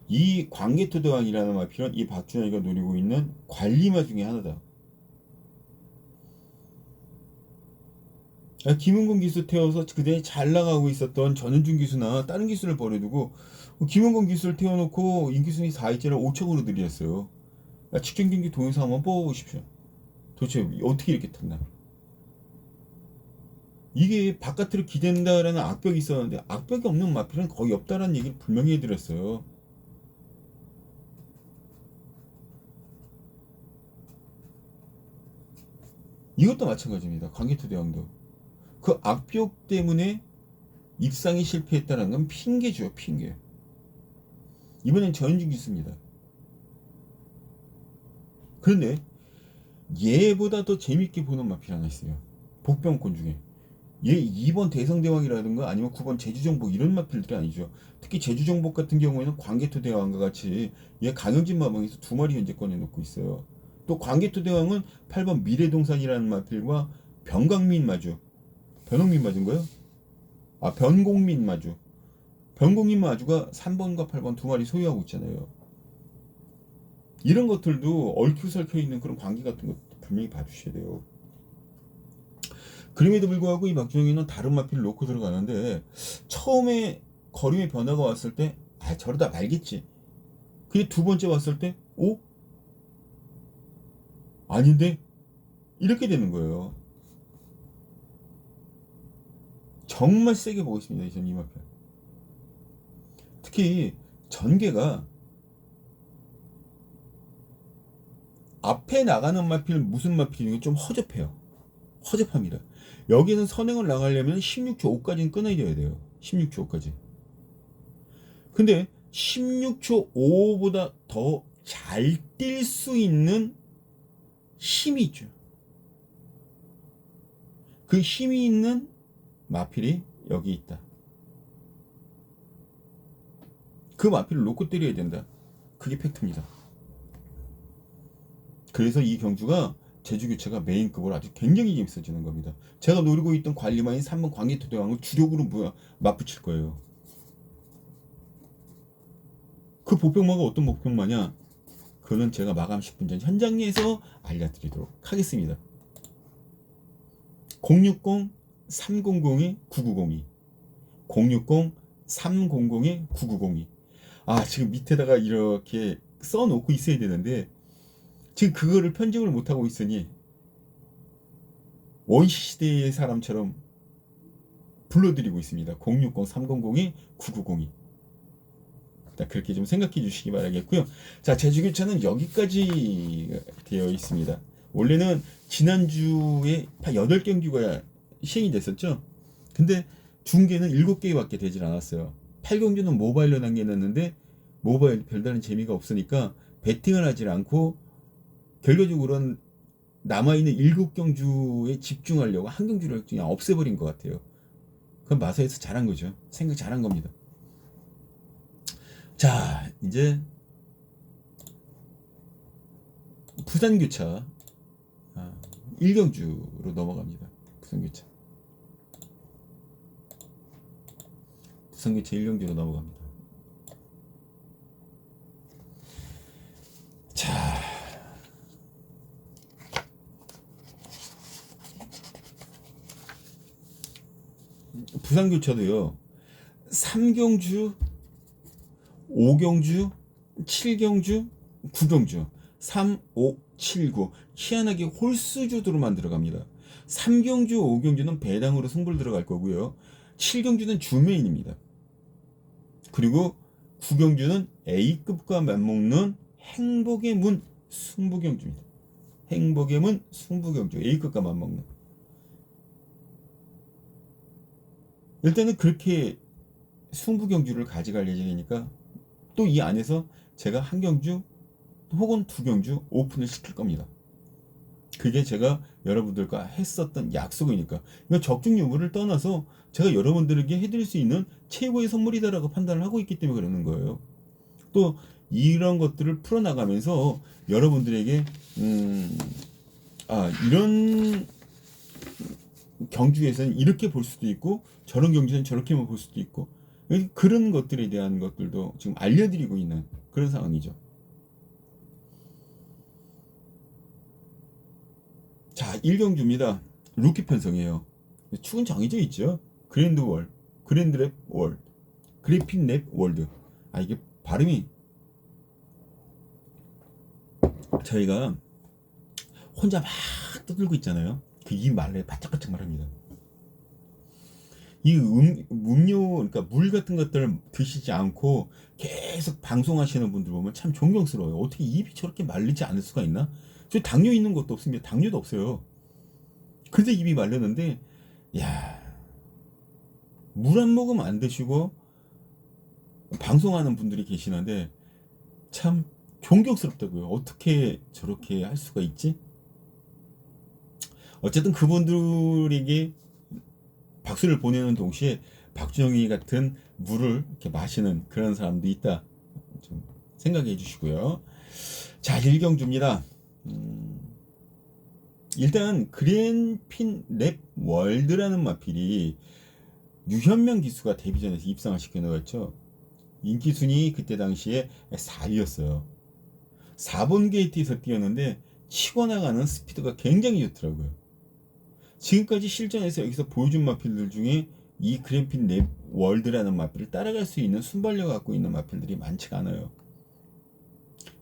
이 광개토대왕이라는 마필은 이 박준환이가 노리고 있는 관리마 중에 하나다. 김은곤 기수 태워서 그때 잘 나가고 있었던 전은준 기수나 다른 기수를 버려두고 김은곤 기수를 태워놓고 임기순이 4위째를 5척으로 들이었어요. 직전 경기 동영상 한번 뽑아보십시오. 도대체 어떻게 이렇게 탔나? 이게 바깥으로 기댄다라는 악벽이 있었는데 악벽이 없는 마필은 거의 없다라는 얘기를 분명히 해드렸어요. 이것도 마찬가지입니다. 광개토대왕도 그 악벽 때문에 입상이 실패했다는 건 핑계죠, 핑계. 이번엔 전준 기수입니다. 그런데 얘보다 더 재밌게 보는 마필 하나 있어요. 복병권 중에. 얘 2번 대성대왕이라든가 아니면 9번 제주정복 이런 마필들이 아니죠. 특히 제주정복 같은 경우에는 광개토대왕과 같이 얘 강영진 마방에서 2마리 현재 꺼내놓고 있어요. 또 광개토대왕은 8번 미래동산이라는 마필과 변광민 마주. 변홍민 마주인가요? 변공민 마주. 변공민 마주가 3번과 8번 2마리 소유하고 있잖아요. 이런 것들도 얽혀설켜 있는 그런 관계 같은 것도 분명히 봐주셔야 돼요. 그럼에도 불구하고 이 박준영이는 다른 마필을 놓고 들어가는데 처음에 거림의 변화가 왔을 때 저러다 말겠지. 근데 두 번째 왔을 때 아닌데? 이렇게 되는 거예요. 정말 세게 보고 있습니다. 저는 이 마필. 특히 전개가 앞에 나가는 마필 무슨 마필이 좀 허접해요. 허접합니다. 여기는 선행을 나가려면 16초 5까지는 끊어야 돼요. 16초 5까지. 근데 16초 5보다 더 잘 뛸 수 있는 힘이 있죠. 그 힘이 있는 마필이 여기 있다. 그 마필을 놓고 때려야 된다. 그게 팩트입니다. 그래서 이 경주가 제주교체가 메인급으로 아주 굉장히 재밌어지는 겁니다. 제가 노리고 있던 관리마인 3번 광개토대왕을 주력으로 맞붙일 거예요. 그 복병마가 어떤 복병마냐? 그는 제가 마감 10분 전 현장에서 알려드리도록 하겠습니다. 060-300-9902 060-300-9902 지금 밑에다가 이렇게 써놓고 있어야 되는데 지금 그거를 편집을 못하고 있으니 원시시대의 사람처럼 불러드리고 있습니다. 060-300-9902 그렇게 좀 생각해 주시기 바라겠고요. 자, 제주교차는 여기까지 되어 있습니다. 원래는 지난주에 8경주가 시행이 됐었죠. 근데 중계는 7개밖에 되질 않았어요. 8경주는 모바일로 남겨놨는데 모바일 별다른 재미가 없으니까 배팅을 하질 않고 결과적으로는 남아있는 7경주에 집중하려고 한 경주를 그냥 없애버린 것 같아요. 그건 마사에서 잘한 거죠. 생각 잘한 겁니다. 자, 이제 부산교차 1경주로 넘어갑니다. 부산교차 1경주로 넘어갑니다. 자, 부산교차도요 3경주 5경주 7경주 9경주 3, 5, 7, 9 희한하게 홀수주도로 만들어갑니다. 3경주 5경주는 배당으로 승부를 들어갈 거고요. 7경주는 주메인입니다. 그리고 9경주는 A급과 맞먹는 행복의 문 승부경주입니다. 행복의 문 승부경주 A급과 맞먹는. 일단은 그렇게 승부경주를 가져갈 예정이니까 또 이 안에서 제가 한 경주 혹은 2경주 오픈을 시킬 겁니다. 그게 제가 여러분들과 했었던 약속이니까 이거 적중 여부를 떠나서 제가 여러분들에게 해드릴 수 있는 최고의 선물이다라고 판단을 하고 있기 때문에 그러는 거예요. 또 이런 것들을 풀어나가면서 여러분들에게 이런 경주에서는 이렇게 볼 수도 있고 저런 경주는 저렇게만 볼 수도 있고 그런 것들에 대한 것들도 지금 알려드리고 있는 그런 상황이죠. 자, 1경주입니다. 루키 편성이에요. 축은 정해져 있죠. 그랜드월, 그랜드랩 월, 그래핀랩 월드. 아 이게 발음이 저희가 혼자 막 떠들고 있잖아요. 그 이 말에 바짝바짝 말합니다. 이 음료 그러니까 물 같은 것들을 드시지 않고 계속 방송하시는 분들 보면 참 존경스러워요. 어떻게 입이 저렇게 말리지 않을 수가 있나? 저 당뇨 있는 것도 없습니다. 당뇨도 없어요. 근데 입이 말렸는데 야, 물 한 모금 안 드시고 방송하는 분들이 계시는데 참 존경스럽다고요. 어떻게 저렇게 할 수가 있지? 어쨌든 그분들에게 박수를 보내는 동시에 박준영이 같은 물을 이렇게 마시는 그런 사람도 있다. 좀 생각해 주시고요. 자, 일경주입니다. 일단 그랜핀 랩 월드라는 마필이 유현명 기수가 데뷔전에서 입상을 시켜놓았죠. 인기 순위 그때 당시에 4위였어요. 4번 게이트에서 뛰었는데 치고 나가는 스피드가 굉장히 좋더라고요. 지금까지 실전에서 여기서 보여준 마필들 중에 이 그랜핀 랩 월드라는 마필을 따라갈 수 있는 순발력을 갖고 있는 마필들이 많지가 않아요.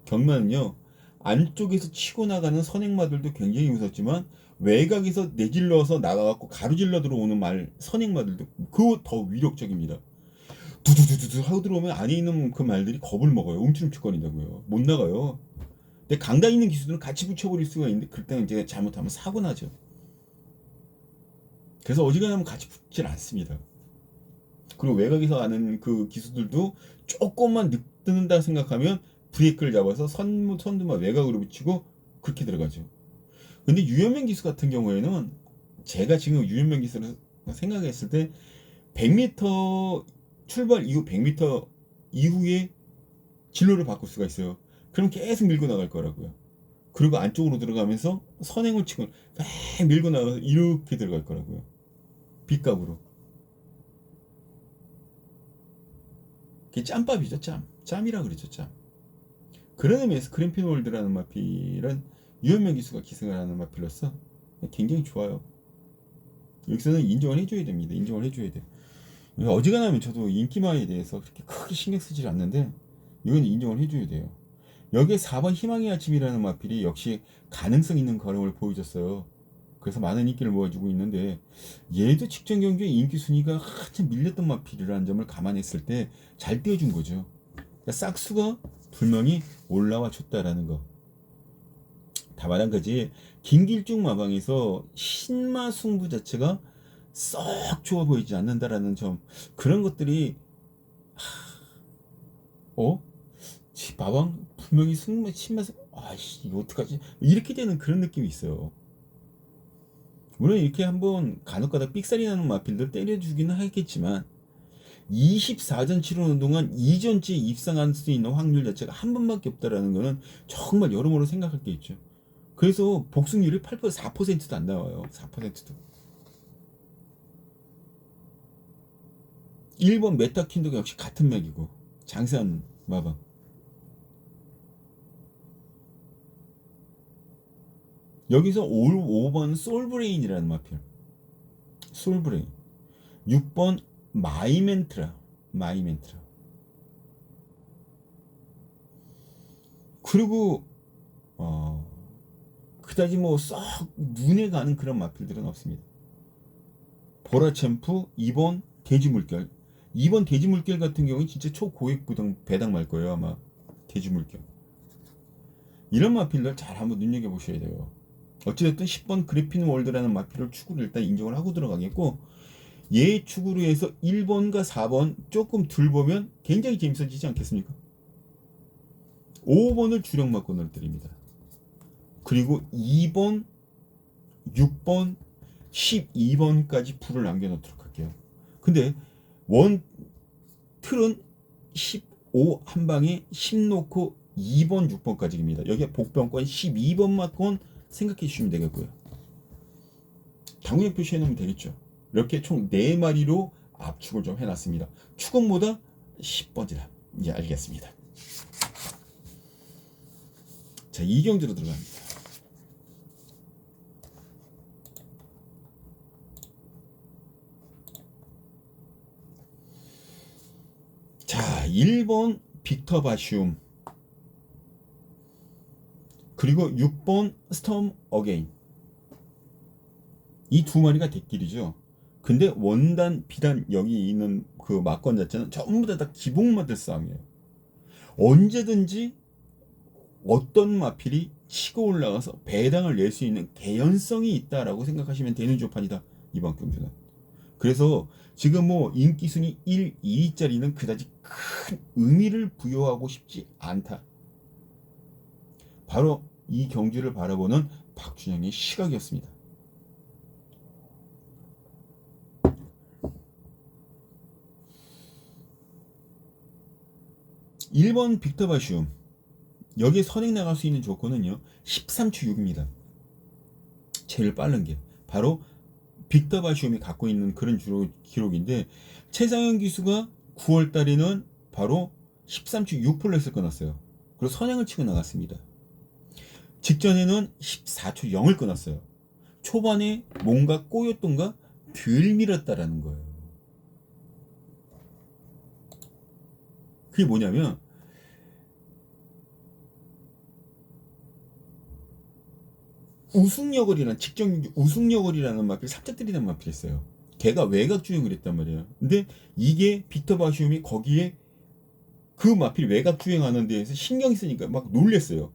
경마는요, 안쪽에서 치고 나가는 선행마들도 굉장히 무섭지만 외곽에서 내질러서 나가갖고 가로질러 들어오는 선행마들도 그거 더 위력적입니다. 두두두두두 하고 들어오면 안에 있는 그 말들이 겁을 먹어요. 움찔움찔거린다고요. 못 나가요. 근데 강단 있는 기수들은 같이 붙여버릴 수가 있는데 그때는 이제 잘못하면 사고 나죠. 그래서 어지간하면 같이 붙질 않습니다. 그리고 외곽에서 하는 그 기수들도 조금만 늦는다 생각하면 브레이크를 잡아서 선두만 외곽으로 붙이고 그렇게 들어가죠. 근데 유현명 기수 같은 경우에는 제가 지금 유현명 기수를 생각했을 때 100m 출발 이후 100m 이후에 진로를 바꿀 수가 있어요. 그럼 계속 밀고 나갈 거라고요. 그리고 안쪽으로 들어가면서 선행을 치고 막 밀고 나가서 이렇게 들어갈 거라고요. 빗각으로. 그게 짬밥이죠, 짬. 짬이라 그러죠, 짬. 그런 의미에서 그랜핀 월드라는 마필은 유현명 기수가 기승을 하는 마필로서 굉장히 좋아요. 여기서는 인정을 해줘야 됩니다. 인정을 해줘야 돼요. 어지간하면 저도 인기마에 대해서 그렇게 크게 신경 쓰지 않는데 이건 인정을 해줘야 돼요. 여기에 4번 희망의 아침이라는 마필이 역시 가능성 있는 걸음을 보여줬어요. 그래서 많은 인기를 모아주고 있는데 얘도 직전 경기에 인기 순위가 한참 밀렸던 마필이라는 점을 감안했을 때 잘 띄워준 거죠. 그러니까 싹수가 분명히 올라와 줬다라는 거. 다만 가지 김길중 마방에서 신마 승부 자체가 썩 좋아 보이지 않는다라는 점, 그런 것들이 마방 분명히 승마 신마 아씨 이거 어떡하지 이렇게 되는 그런 느낌이 있어요. 물론 이렇게 한번 간혹가다 삑사리 나는 마필들 때려주기는 하겠지만 24전 치르는 동안 2전째 입상할 수 있는 확률 자체가 한 번밖에 없다라는 거는 정말 여러모로 생각할 게 있죠. 그래서 복승률이 8% 4%도 안 나와요. 4%도. 1번 메타킨도 역시 같은 맥이고 장세한 마방. 여기서 5번 솔브레인이라는 마필. 솔브레인. 6번 마이멘트라. 그리고 그다지 뭐 썩 눈에 가는 그런 마필들은 없습니다. 보라챔프 2번 돼지물결. 2번 돼지물결 같은 경우는 진짜 초고액 배당 말 거예요 아마. 돼지물결. 이런 마필들 잘 한번 눈여겨보셔야 돼요. 어찌됐든 10번 그래핀 월드라는 마필을 축으로 일단 인정을 하고 들어가겠고, 얘 축으로 해서 1번과 4번 조금 둘 보면 굉장히 재밌어지지 않겠습니까? 5번을 주력 막권을 드립니다. 그리고 2번, 6번, 12번까지 풀을 남겨놓도록 할게요. 근데 틀은 15 한방에 10 놓고 2번, 6번까지입니다. 여기에 복병권 12번 막권 생각해 주시면 되겠고요. 당구역 표시해 놓으면 되겠죠. 이렇게 총 4마리로 압축을 좀 해놨습니다. 축은보다 10번이다. 이제 알겠습니다. 자, 이경주로 들어갑니다. 7번 빅터 바시움, 그리고 6번 스톰 어게인. 이 두 마리가 대길이죠. 근데 원단, 비단 여기 있는 그 막권 자체는 전부 다 기복마들 싸움이에요. 언제든지 어떤 마필이 치고 올라가서 배당을 낼 수 있는 개연성이 있다라고 생각하시면 되는 조판이다, 이번 경주는. 그래서 지금 뭐 인기 순위 1, 2위짜리는 그다지 큰 의미를 부여하고 싶지 않다. 바로 이 경주를 바라보는 박준영의 시각이었습니다. (1번) 빅터 바시움, 여기에 선행 나갈 수 있는 조건은요 13초 6입니다. 제일 빠른 게 바로 빅터 바시움이 갖고 있는 그런 주로 기록인데, 최상현 기수가 9월 달에는 바로 13초 6플러스를 끊었어요. 그리고 선행을 치고 나갔습니다. 직전에는 14초 0을 끊었어요. 초반에 뭔가 꼬였던가 덜 밀었다라는 거예요. 그게 뭐냐면 우승여걸이라는, 직전 우승여걸이라는 마필, 삽작들이라는 마필이 있어요. 걔가 외곽 주행을 했단 말이에요. 근데 이게 빅터 바시움이 거기에 그 마필 외곽 주행하는 데에서 신경이 쓰니까 막 놀랬어요.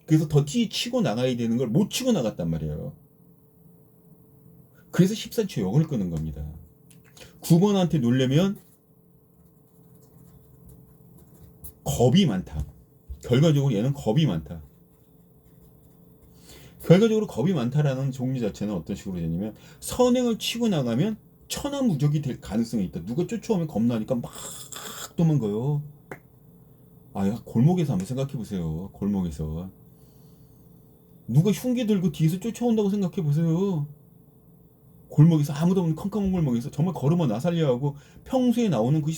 그래서 더 치고 나가야 되는 걸 못 치고 나갔단 말이에요. 그래서 14초 0을 끄는 겁니다. 9번한테 놀려면 겁이 많다. 결과적으로 얘는 겁이 많다. 결과적으로 겁이 많다라는 종류 자체는 어떤 식으로 되냐면, 선행을 치고 나가면 천하무적이 될 가능성이 있다. 누가 쫓아오면 겁나니까 막 도망가요. 골목에서 한번 생각해 보세요. 골목에서 누가 흉기 들고 뒤에서 쫓아온다고 생각해 보세요. 골목에서 아무도 없는 컴컴한 골목에서 정말 걸으면 나살려야 하고, 평소에 나오는 그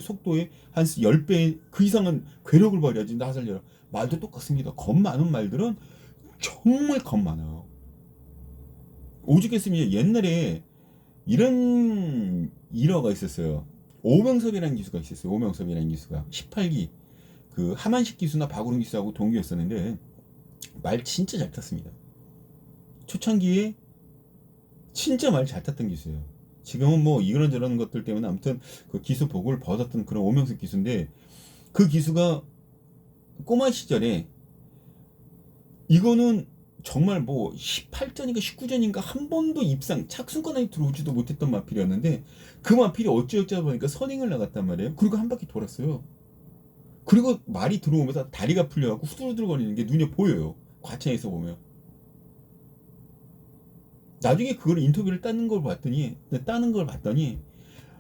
속도의 한 10배 그 이상은 괴력을 발휘하지 나살려라. 말도 똑같습니다. 겁 많은 말들은 정말 겁 많아요. 오죽했으면 옛날에 이런 일화가 있었어요. 오명섭이라는 기수가 있었어요. 오명섭이라는 기수가 18기 그 하만식 기수나 박우릉 기수하고 동기였었는데 말 진짜 잘 탔습니다. 초창기에 진짜 말 잘 탔던 기수예요. 지금은 뭐 이런저런 것들 때문에 아무튼 그 기수 복을 벗었던 그런 오명섭 기수인데, 그 기수가 꼬마 시절에 이거는 정말 뭐 18전인가 19전인가 한 번도 입상 착순권 안에 들어오지도 못했던 마필이었는데, 그 마필이 어찌어찌 보니까 선행을 나갔단 말이에요. 그리고 한 바퀴 돌았어요. 그리고 말이 들어오면서 다리가 풀려갖고 후들후들거리는 게 눈에 보여요. 과천에서 보면. 나중에 그걸 인터뷰를 따는 걸 봤더니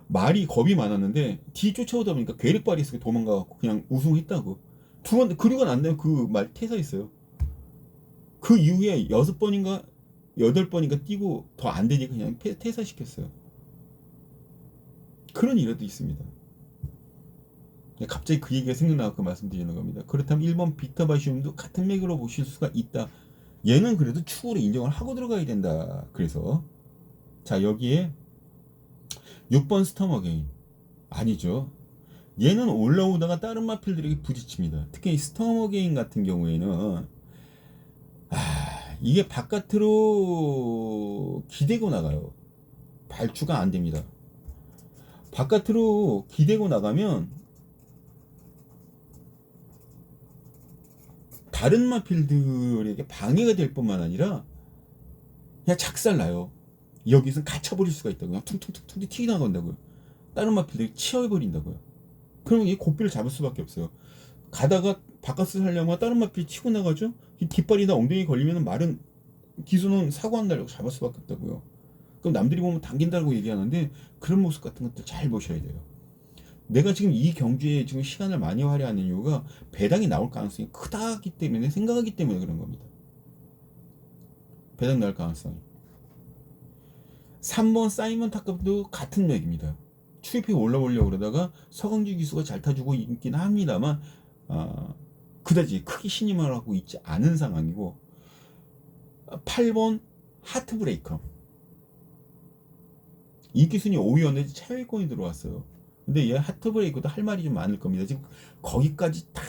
말이 겁이 많았는데 뒤 쫓아오다 보니까 괴력 발휘해서 도망가갖고 그냥 우승했다고. 두 번, 그리고 난 다음에 그 말 퇴사했어요. 그 이후에 6번인가 8번인가 뛰고 더 안 되니까 그냥 퇴사시켰어요. 그런 일화도 있습니다. 갑자기 그 얘기가 생각나서 말씀드리는 겁니다. 그렇다면 1번 빅터 바시움도 같은 맥으로 보실 수가 있다. 얘는 그래도 추후로 인정을 하고 들어가야 된다. 그래서 자, 여기에 6번 스톰 어게인 아니죠. 얘는 올라오다가 다른 마필들에게 부딪힙니다. 특히 이 스톰 어게인 같은 경우에는 이게 바깥으로 기대고 나가요. 발주가 안 됩니다. 바깥으로 기대고 나가면 다른 마필들에게 방해가 될 뿐만 아니라 그냥 작살나요. 여기서 갇혀버릴 수가 있다고. 그냥 퉁퉁퉁 튀어나간다고요. 다른 마필들이 치어버린다고요. 그러면 이 고삐를 잡을 수밖에 없어요. 가다가 바깥을 하려면 다른 마필이 치고 나가죠. 이 뒷발이나 엉덩이에 걸리면 말은 기수는 사고 안 나려고 잡을 수밖에 없다고요. 그럼 남들이 보면 당긴다고 얘기하는데 그런 모습 같은 것들 잘 보셔야 돼요. 내가 지금 이 경주에 지금 시간을 많이 할애하는 이유가 배당이 나올 가능성이 크다기 때문에, 생각하기 때문에 그런 겁니다. 배당 나올 가능성이. 3번 사이먼 탑급도 같은 맥입니다. 추입해 올라오려고 그러다가 서강주 기수가 잘 타주고 있긴 합니다만 그다지 크게 신임을 하고 있지 않은 상황이고, 8번 하트브레이커 인기 순위 5위였는데 차위권이 들어왔어요. 근데 얘 하트 브레이크도 할 말이 좀 많을 겁니다. 지금 거기까지 다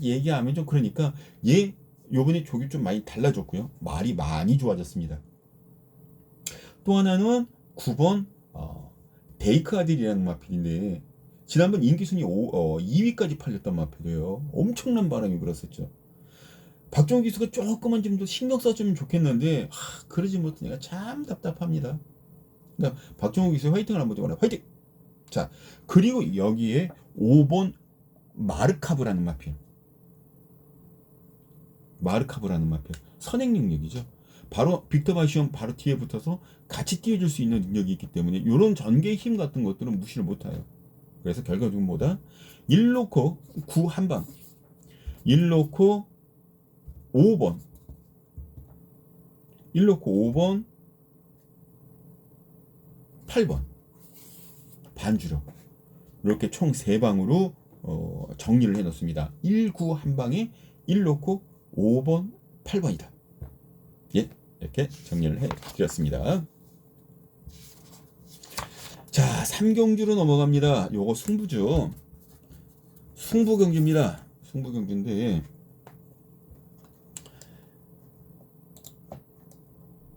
얘기하면 좀 그러니까 얘 요번에 조기 좀 많이 달라졌고요. 말이 많이 좋아졌습니다. 또 하나는 9번 데이크 아들이라는 마필인데 지난번 인기 순위 2위까지 팔렸던 마필이에요. 엄청난 바람이 불었었죠. 박종호 기수가 조금만 좀 더 신경 써주면 좋겠는데 그러지 못해 내가 참 답답합니다. 그러니까 박종호 기수 화이팅을 한번 좀 하라. 화이팅! 자, 그리고 여기에 5번 마르카브라는 마필. 마르카브라는 마필. 선행 능력이죠. 바로 빅터 바시온 바로 뒤에 붙어서 같이 뛰어줄 수 있는 능력이 있기 때문에 이런 전개의 힘 같은 것들은 무시를 못해요. 그래서 결과적으로 뭐다? 1놓고 9 한방 1놓고 5번 1놓고 5번 8번 반주력 이렇게 총 3방으로 정리를 해놓습니다. 1, 9 한방에 1놓고 5번 8번이다. 예, 이렇게 정리를 해드렸습니다. 자, 3경주로 넘어갑니다. 요거 승부죠. 승부경주입니다. 승부경주인데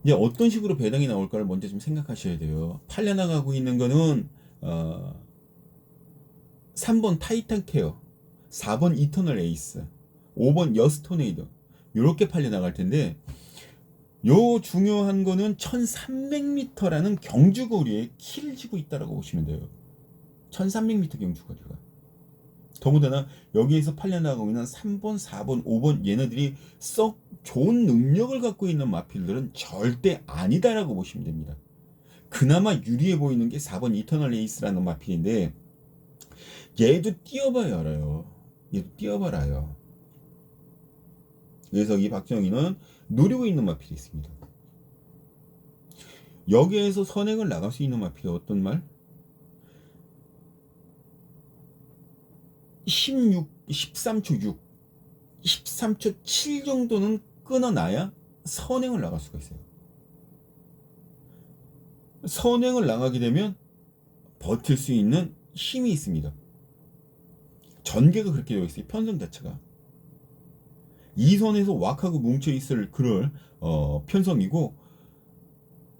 이제 어떤 식으로 배당이 나올까를 먼저 좀 생각하셔야 돼요. 팔려나가고 있는 거는 3번 타이탄 케어, 4번 이터널 에이스, 5번 여스토네이더 이렇게 팔려나갈 텐데 요 중요한 거는 1300m라는 경주거리에 키를 지고 있다라고 보시면 돼요. 1300m 경주거리가. 더군다나 여기에서 팔려나가고 있는 3번, 4번, 5번 얘네들이 썩 좋은 능력을 갖고 있는 마필들은 절대 아니다라고 보시면 됩니다. 그나마 유리해 보이는 게 4번 이터널 에이스라는 마필인데 얘도 뛰어봐야 알아요. 얘도 뛰어봐라요. 그래서 이 박정희는 노리고 있는 마필이 있습니다. 여기에서 선행을 나갈 수 있는 마필이 어떤 말? 13초 6, 13초 7 정도는 끊어놔야 선행을 나갈 수가 있어요. 선행을 나가게 되면 버틸 수 있는 힘이 있습니다. 전개가 그렇게 되어 있어요. 편성 자체가. 이 선에서 왁하고 뭉쳐있을 그럴 편성이고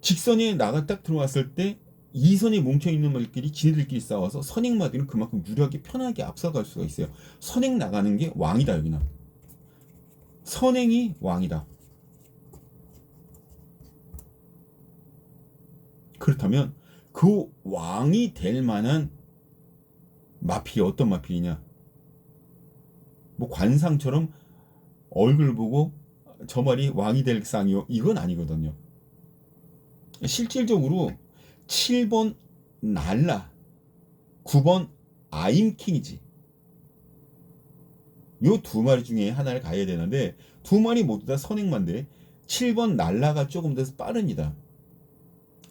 직선에 나가 딱 들어왔을 때 이 선에 뭉쳐있는 말끼리 지네들끼리 싸워서 선행마들은 그만큼 유리하게 편하게 앞서갈 수가 있어요. 선행 나가는 게 왕이다. 여기는 선행이 왕이다. 그렇다면 그 왕이 될 만한 마필이 어떤 마필이냐? 뭐 관상처럼 얼굴 보고 저 말이 왕이 될 쌍이요 이건 아니거든요. 실질적으로 7번 날라 9번 아임킹이지 요 두 마리 중에 하나를 가야 되는데 두 마리 모두 다 선행만데 7번 날라가 조금 더 빠릅니다.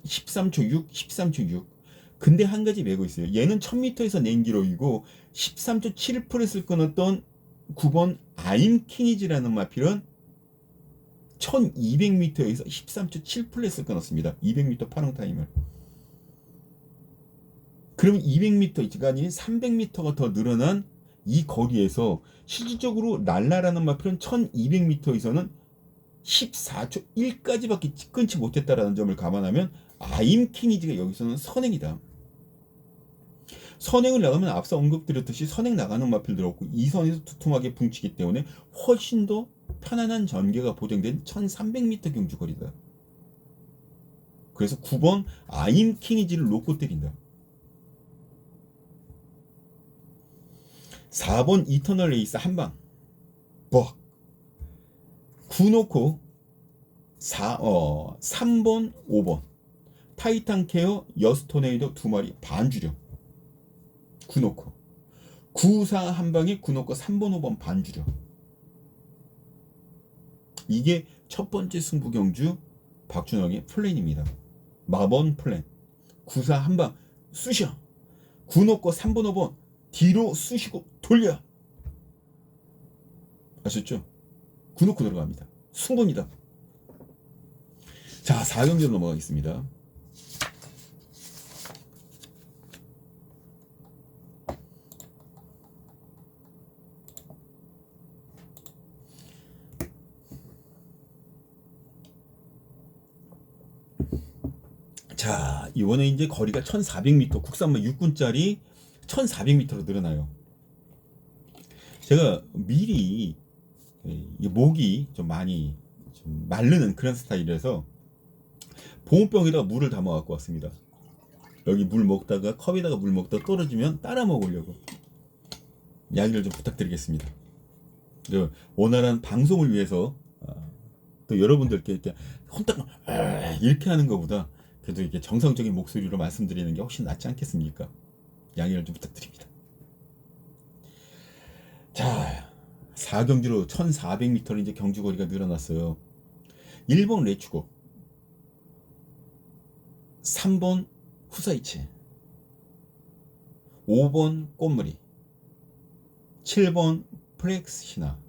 13초 6 13초 6 근데 한 가지 매고 있어요. 얘는 1000m에서 낸 기록이고 13초 7%를 끊었던 9번 아임킹이지라는 마필은 1200m에서 13초 7플랫을 끊었습니다. 200m 파롱 타임을. 그러면 200m가 아닌 300m가 더 늘어난 이 거리에서 실질적으로 랄라라는 마필은 1200m에서는 14초 1까지밖에 끊지 못했다라는 점을 감안하면 아임킹이지가 여기서는 선행이다. 선행을 나가면 앞서 언급드렸듯이 선행 나가는 마필들 없고 이 선에서 두툼하게 붕치기 때문에 훨씬 더 편안한 전개가 보장된 1300m 경주거리다. 그래서 9번 아임킹이지를 놓고 때린다. 4번 이터널 레이스 한방 뻑 9 놓고 3번 5번 타이탄 케어 여스토네이더 두 마리 반주력 9 놓고 9, 4 한방에 9 놓고 3번 5번 반주력 이게 첫 번째 승부 경주 박준영의 플랜입니다. 마번 플랜 9, 4 한방 쑤셔 9 놓고 3번 5번 뒤로 쑤시고 돌려 아셨죠? 9 놓고 들어갑니다. 승부입니다. 자 4경기로 넘어가겠습니다. 자, 이번에 이제 거리가 1400m, 국산만 육군짜리 1400m로 늘어나요. 제가 미리 이 목이 좀 많이 좀 마르는 그런 스타일이라서 보온병에다가 물을 담아 갖고 왔습니다. 여기 물 먹다가 컵에다가 물 먹다가 떨어지면 따라 먹으려고 양해를 좀 부탁드리겠습니다. 원활한 방송을 위해서 또 여러분들께 이렇게 혼딱 이렇게 하는 것보다 그래도 이렇게 정상적인 목소리로 말씀드리는 게 훨씬 낫지 않겠습니까? 양해를 좀 부탁드립니다. 자, 4경주로 1400m로 이제 경주거리가 늘어났어요. 1번 레츠고, 3번 후사이치, 5번 꽃무리, 7번 플렉스 신화.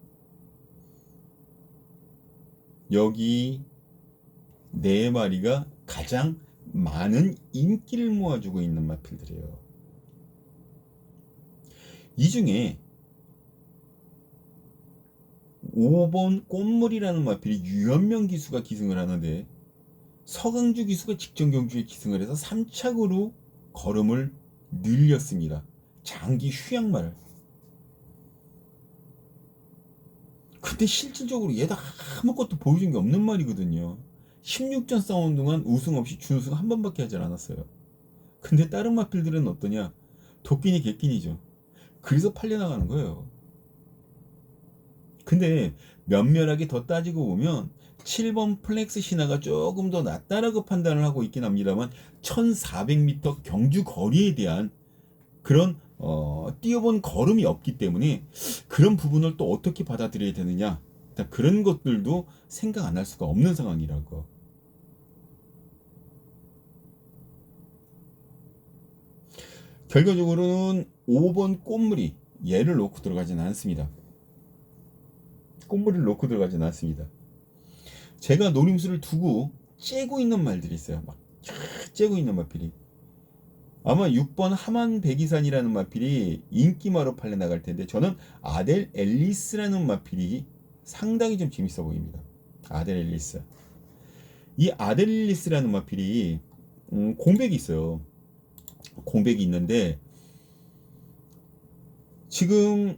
여기 4마리가 가장 많은 인기를 모아주고 있는 마필들이에요. 이 중에 5번 꽃물이라는 마필이 유연명 기수가 기승을 하는데 서강주 기수가 직전 경주에 기승을 해서 3착으로 걸음을 늘렸습니다. 장기 휴양마를. 근데 실질적으로 얘도 아무것도 보여준 게 없는 말이거든요. 16전 싸운 동안 우승 없이 준우승 한 번밖에 하지 않았어요. 근데 다른 마필들은 어떠냐? 도끼니 개끼니죠. 그래서 팔려나가는 거예요. 근데 면밀하게 더 따지고 보면 7번 플렉스 신화가 조금 더 낫다라고 판단을 하고 있긴 합니다만 1400m 경주 거리에 대한 그런 뛰어본 걸음이 없기 때문에 그런 부분을 또 어떻게 받아들여야 되느냐, 그런 것들도 생각 안 할 수가 없는 상황이라고. 결과적으로는 5번 꽃무리, 얘를 놓고 들어가지는 않습니다. 꽃무리를 놓고 들어가지는 않습니다. 제가 노림수를 두고 째고 있는 말들이 있어요. 막 째고 있는 마필이. 아마 6번 하만 백이산이라는 마필이 인기마로 팔려나갈 텐데 저는 아델 앨리스라는 마필이 상당히 좀 재밌어 보입니다. 아델 앨리스. 이 아델 앨리스라는 마필이 공백이 있어요. 공백이 있는데 지금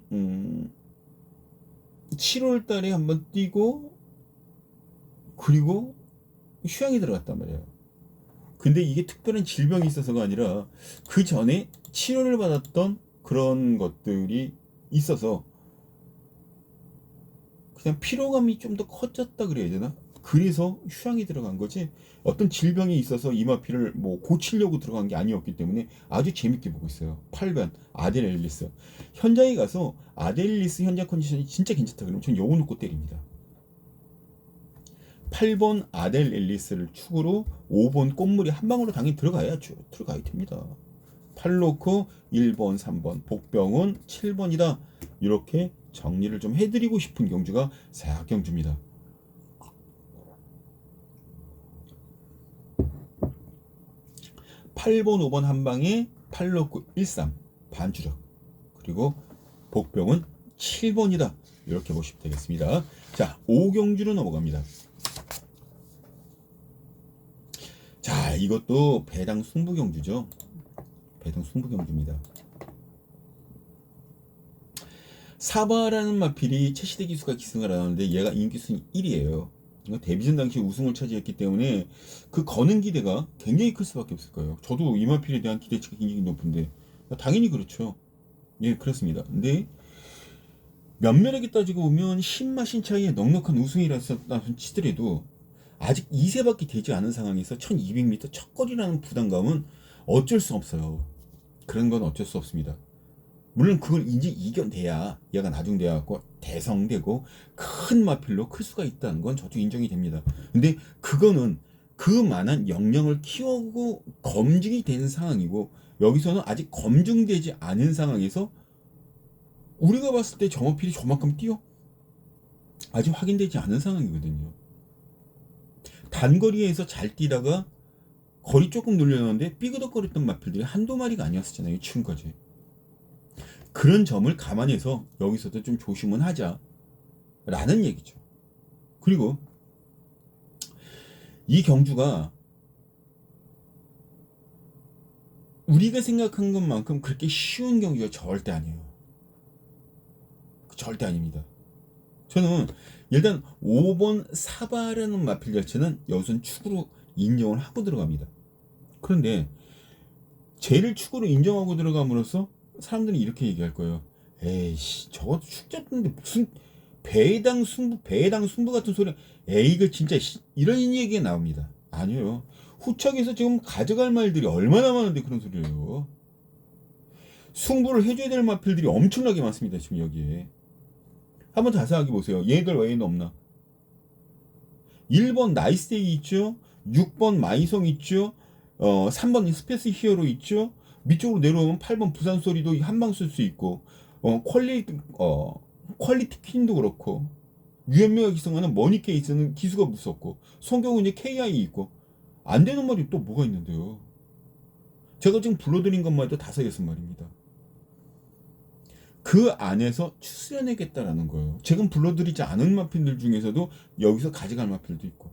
7월 달에 한번 뛰고 그리고 휴양이 들어갔단 말이에요. 근데 이게 특별한 질병이 있어서가 아니라 그 전에 치료를 받았던 그런 것들이 있어서 그냥 피로감이 좀 더 커졌다 그래야 되나? 그래서 휴양이 들어간 거지 어떤 질병이 있어서 이마피를 뭐 고치려고 들어간 게 아니었기 때문에 아주 재밌게 보고 있어요. 8번 아델 앨리스. 현장에 가서 아델 앨리스 현장 컨디션이 진짜 괜찮다 그러면 전 요거 놓고 때립니다. 8번 아델 앨리스를 축으로 5번 꽃무리 한 방으로 당연히 들어가야죠. 들어가야 됩니다. 팔로크 1번, 3번, 복병은 7번이다. 이렇게 정리를 좀 해드리고 싶은 경주가 사학경주입니다. (8번) (5번) 한 방에 팔로크 13 반주력, 그리고 복병은 7번이다. 이렇게 보시면 되겠습니다. 자, 5경주로 넘어갑니다. 자, 이것도 배당 승부경주죠. 배당 승부경주입니다. 사바라는 마필이 최시대 기수가 기승을 하는데 얘가 인기순위 1위에요. 데뷔전 당시 우승을 차지했기 때문에 그 거는 기대가 굉장히 클 수밖에 없을 거예요. 저도 이 마필에 대한 기대치가 굉장히 높은데 당연히 그렇죠. 예, 그렇습니다. 근데 면밀하게 따지고 보면 신마신 차이에 넉넉한 우승이라서 치더라도 아직 2세밖에 되지 않은 상황에서 1200m 첫 거리라는 부담감은 어쩔 수 없어요. 그런 건 어쩔 수 없습니다. 물론 그걸 이제 이겨내야 얘가 나중돼갖고 대성되고 큰 마필로 클 수가 있다는 건 저도 인정이 됩니다. 근데 그거는 그만한 역량을 키우고 검증이 된 상황이고 여기서는 아직 검증되지 않은 상황에서 우리가 봤을 때 저 마필이 저만큼 뛰어? 아직 확인되지 않은 상황이거든요. 단거리에서 잘 뛰다가 거리 조금 늘려놨는데 삐그덕거렸던 마필들이 한두 마리가 아니었잖아요. 지금까지. 그런 점을 감안해서 여기서도 좀 조심은 하자 라는 얘기죠. 그리고 이 경주가 우리가 생각한 것만큼 그렇게 쉬운 경기가 절대 아니에요. 절대 아닙니다. 저는 일단 5번 사바라는 마필 자체는 여기선 축으로 인정을 하고 들어갑니다. 그런데 쟤를 축으로 인정하고 들어감으로써 사람들이 이렇게 얘기할 거예요. 에이씨, 저것도 축 잡는데 무슨 배당 승부 같은 소리. 에이, 이거 진짜 이런 얘기가 나옵니다. 아니요. 후척에서 지금 가져갈 말들이 얼마나 많은데 그런 소리예요. 승부를 해줘야 될 마필들이 엄청나게 많습니다. 지금 여기에. 한번 자세하게 보세요. 얘들 외에는 없나? 1번 나이스데이 있죠. 6번 마이송 있죠. 3번 스페이스 히어로 있죠. 밑쪽으로 내려오면 8번 부산 소리도 한방 쓸 수 있고, 퀄리티 퀸도 그렇고, 유연매가 기승하는 머니 케이스는 기수가 무섭고, 성경은 이제 KI 있고, 안 되는 말이 또 뭐가 있는데요. 제가 지금 불러드린 것만 해도 5-6말입니다. 그 안에서 추스려내겠다라는 거예요. 지금 불러드리지 않은 마필들 중에서도 여기서 가져갈 마필도 있고.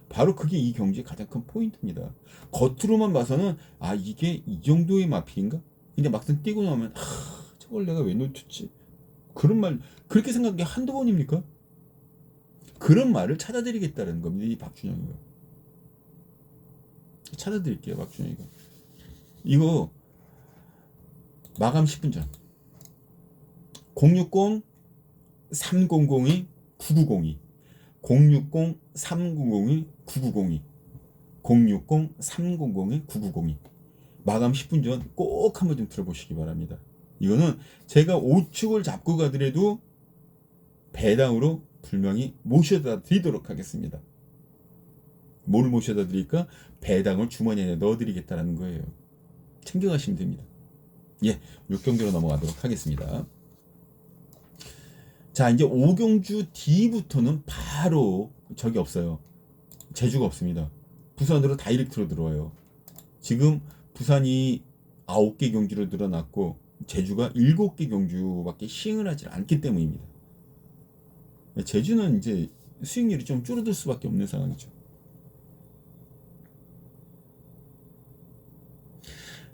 바로 그게 이 경기의 가장 큰 포인트입니다. 겉으로만 봐서는 이게 이 정도의 마필인가? 근데 막상 뛰고 나면 저걸 내가 왜 놓쳤지? 그런 말 그렇게 생각한 게 한두 번입니까? 그런 말을 찾아드리겠다는 겁니다. 이 박준영이가. 찾아드릴게요. 박준영이가. 이거 마감 10분 전 060-300-9902 060-300-9902 060-300-9902 마감 10분 전 꼭 한번 좀 들어보시기 바랍니다. 이거는 제가 5축을 잡고 가더라도 배당으로 분명히 모셔다 드리도록 하겠습니다. 뭘 모셔다 드릴까? 배당을 주머니에 넣어드리겠다는 거예요. 챙겨가시면 됩니다. 예, 6경주로 넘어가도록 하겠습니다. 자, 이제 5경주 D부터는 바로 적이 없어요. 제주가 없습니다. 부산으로 다이렉트로 들어와요. 지금 부산이 9개 경주로 늘어났고 제주가 7개 경주밖에 시행을 하지 않기 때문입니다. 제주는 이제 수익률이 좀 줄어들 수밖에 없는 상황이죠.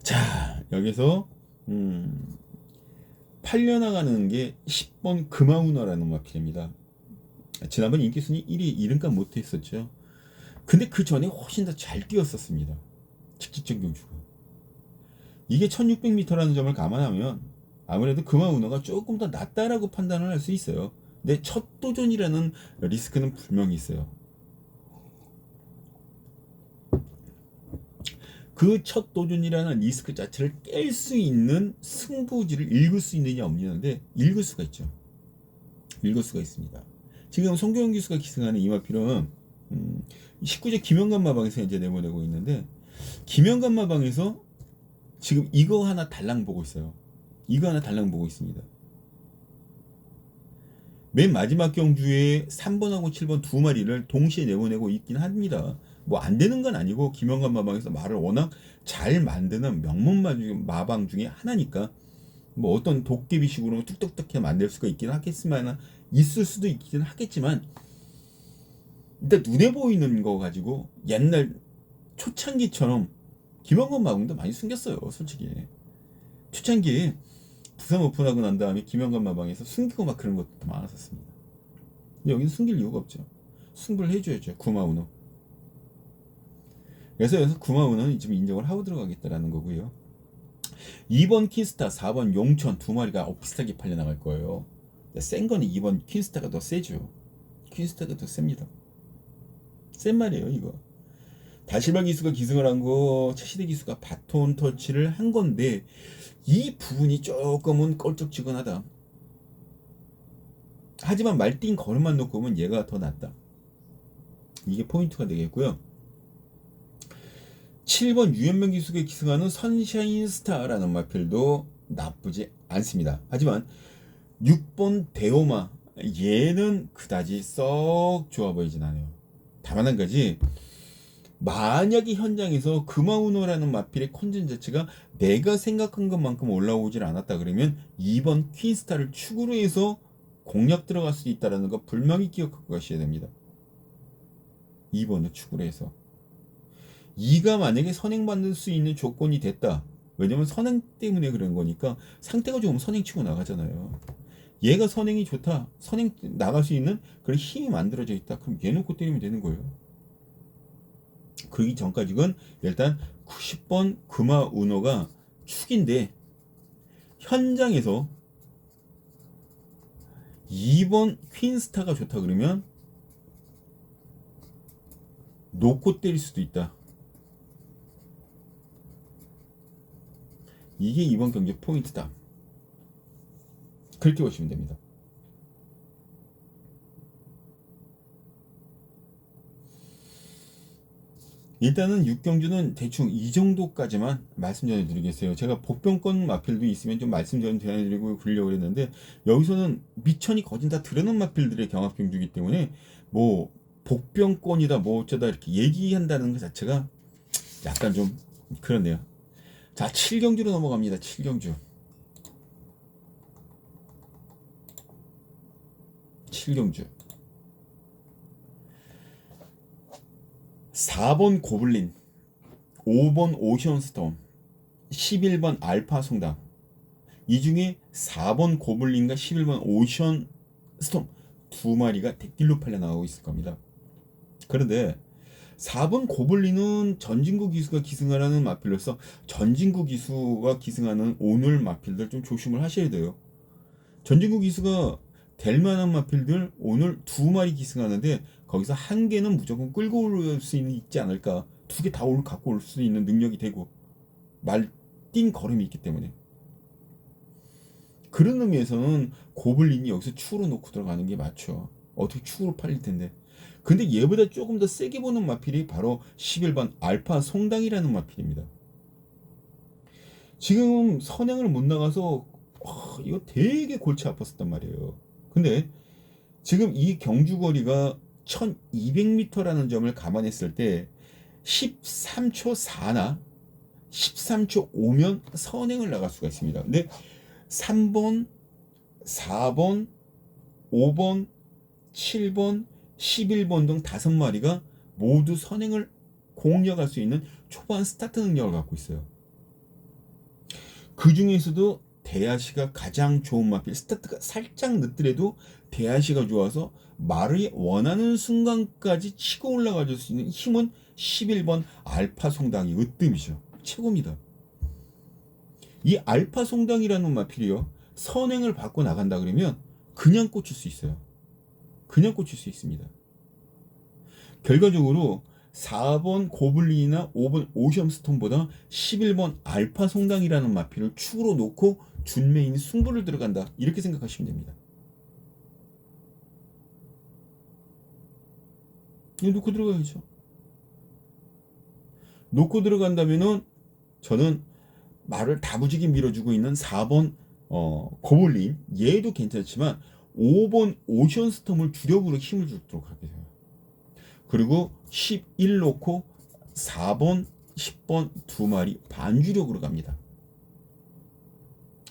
자, 여기서 팔려나가는 게 10번 금화운어라는 마필입니다. 지난번 인기순위 1위 이름값 못했었죠. 근데 그 전에 훨씬 더 잘 뛰었었습니다. 직직적 경주가. 이게 1600m라는 점을 감안하면 아무래도 금화운어가 조금 더 낫다라고 판단을 할 수 있어요. 근데 첫 도전이라는 리스크는 분명히 있어요. 그 첫 도전이라는 리스크 자체를 깰 수 있는 승부지를 읽을 수 있느냐 없느냐인데 읽을 수가 있죠. 읽을 수가 있습니다. 지금 송교영 기수가 기승하는 이마필은 19제 김영관마방에서 이제 내보내고 있는데 김영관마방에서 지금 이거 하나 달랑 보고 있어요. 이거 하나 달랑 보고 있습니다. 맨 마지막 경주에 3번하고 7번 두 마리를 동시에 내보내고 있긴 합니다. 뭐 안 되는 건 아니고 김영관 마방에서 말을 워낙 잘 만드는 명문 마방 중에 하나니까 뭐 어떤 도깨비식으로 뚝뚝뚝해 만들 수가 있긴 하겠지만 있을 수도 있긴 하겠지만 일단 눈에 보이는 거 가지고 옛날 초창기처럼 김영관 마방도 많이 숨겼어요. 솔직히 초창기에 부산 오픈하고 난 다음에 김영관 마방에서 숨기고 막 그런 것도 많았었습니다. 여기는 숨길 이유가 없죠. 승부를 해줘야죠. 구마우노. 그래서 여기서 구마우노는 지금 인정을 하고 들어가겠다라는 거고요. 2번 퀸스타, 4번 용천 두 마리가 비슷하게 팔려나갈 거예요. 센 거는 2번 퀸스타가 더 세죠. 퀸스타가 더 셉니다. 센 말이에요 이거. 다실바 기수가 기승을 한 거, 차시대 기수가 바톤 터치를 한 건데 이 부분이 조금은 껄쩍지근하다. 하지만 말띵 걸음만 놓고 보면 얘가 더 낫다. 이게 포인트가 되겠고요. 7번 유현명 기수가 기승하는 선샤인 스타라는 마필도 나쁘지 않습니다. 하지만 6번 대오마 얘는 그다지 썩 좋아 보이진 않아요. 다만 한 가지 만약에 현장에서 금화운호라는 마필의 컨전 자체가 내가 생각한 것만큼 올라오질 않았다 그러면 2번 퀸스타를 축으로 해서 공략 들어갈 수 있다는 거 분명히 기억하고 가셔야 됩니다. 2번을 축으로 해서 이가 만약에 선행받을 수 있는 조건이 됐다. 왜냐면 선행 때문에 그런 거니까 상태가 좋으면 선행 치고 나가잖아요. 얘가 선행이 좋다. 선행 나갈 수 있는 그런 힘이 만들어져 있다. 그럼 얘 놓고 때리면 되는 거예요. 그러기 전까지는 일단 90번 금화 운호가 축인데 현장에서 2번 퀸스타가 좋다 그러면 놓고 때릴 수도 있다. 이게 이번 경기 포인트다. 그렇게 보시면 됩니다. 일단은 6경주는 대충 이 정도까지만 말씀 전해드리겠어요. 제가 복병권 마필도 있으면 좀 말씀 전해드리고 그러려고 했는데 여기서는 미천이 거진 다 들어놓은 마필들의 경합경주이기 때문에 뭐 복병권이다 뭐 어쩌다 이렇게 얘기한다는 것 자체가 약간 좀 그렇네요. 자, 7경주로 넘어갑니다. 7경주. 7경주. 4번 고블린, 5번 오션스톰, 11번 알파 송당. 이 중에 4번 고블린과 11번 오션스톰 두 마리가 대길로 팔려 나오고 있을 겁니다. 그런데 4번 고블린은 전진구 기수가 기승하라는 마필로서 전진구 기수가 기승하는 오늘 마필들 좀 조심을 하셔야 돼요. 전진구 기수가 될 만한 마필들 오늘 두 마리 기승하는데 거기서 한 개는 무조건 끌고 올 수 있지 않을까. 두 개 다 갖고 올 수 있는 능력이 되고 말뛴 걸음이 있기 때문에 그런 의미에서는 고블린이 여기서 축으로 놓고 들어가는 게 맞죠. 어떻게 축으로 팔릴 텐데. 근데 얘보다 조금 더 세게 보는 마필이 바로 11번 알파 송당이라는 마필입니다. 지금 선행을 못 나가서 이거 되게 골치 아팠었단 말이에요. 근데 지금 이 경주거리가 1200m라는 점을 감안했을 때 13초 4나 13초 5면 선행을 나갈 수가 있습니다. 근데 3번, 4번, 5번, 7번, 11번 등 5마리가 모두 선행을 공략할 수 있는 초반 스타트 능력을 갖고 있어요. 그 중에서도 대야시가 가장 좋은 마필. 스타트가 살짝 늦더라도 대야시가 좋아서 말을 원하는 순간까지 치고 올라가 줄 수 있는 힘은 11번 알파 송당이 으뜸이죠. 최고입니다. 이 알파 송당이라는 마필이요. 선행을 받고 나간다 그러면 그냥 꽂힐 수 있어요. 그냥 꽂힐 수 있습니다. 결과적으로 4번 고블린이나 5번 오션스톤보다 11번 알파 송당이라는 마필을 축으로 놓고 준메인 승부를 들어간다. 이렇게 생각하시면 됩니다. 이거 놓고 들어가야죠. 놓고 들어간다면은 저는 말을 다부지게 밀어주고 있는 4번 고블린 얘도 괜찮지만 5번 오션스톰을 주력으로 힘을 주도록 하겠어요. 그리고 11 놓고 4번, 10번 두 마리 반주력으로 갑니다.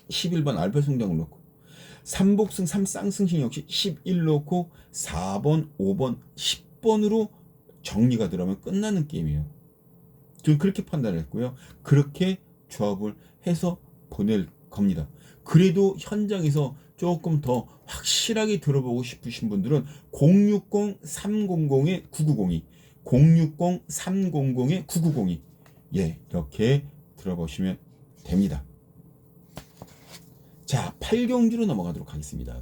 11번 알파 송당을 놓고 3복승 3쌍승신 역시 11 놓고 4번, 5번, 10번으로 정리가 들어가면 끝나는 게임이에요. 저는 그렇게 판단을 했고요. 그렇게 조합을 해서 보낼 겁니다. 그래도 현장에서 조금 더 확실하게 들어보고 싶으신 분들은 060-300-9902 060-300-9902 예, 이렇게 들어보시면 됩니다. 자, 8경주로 넘어가도록 하겠습니다.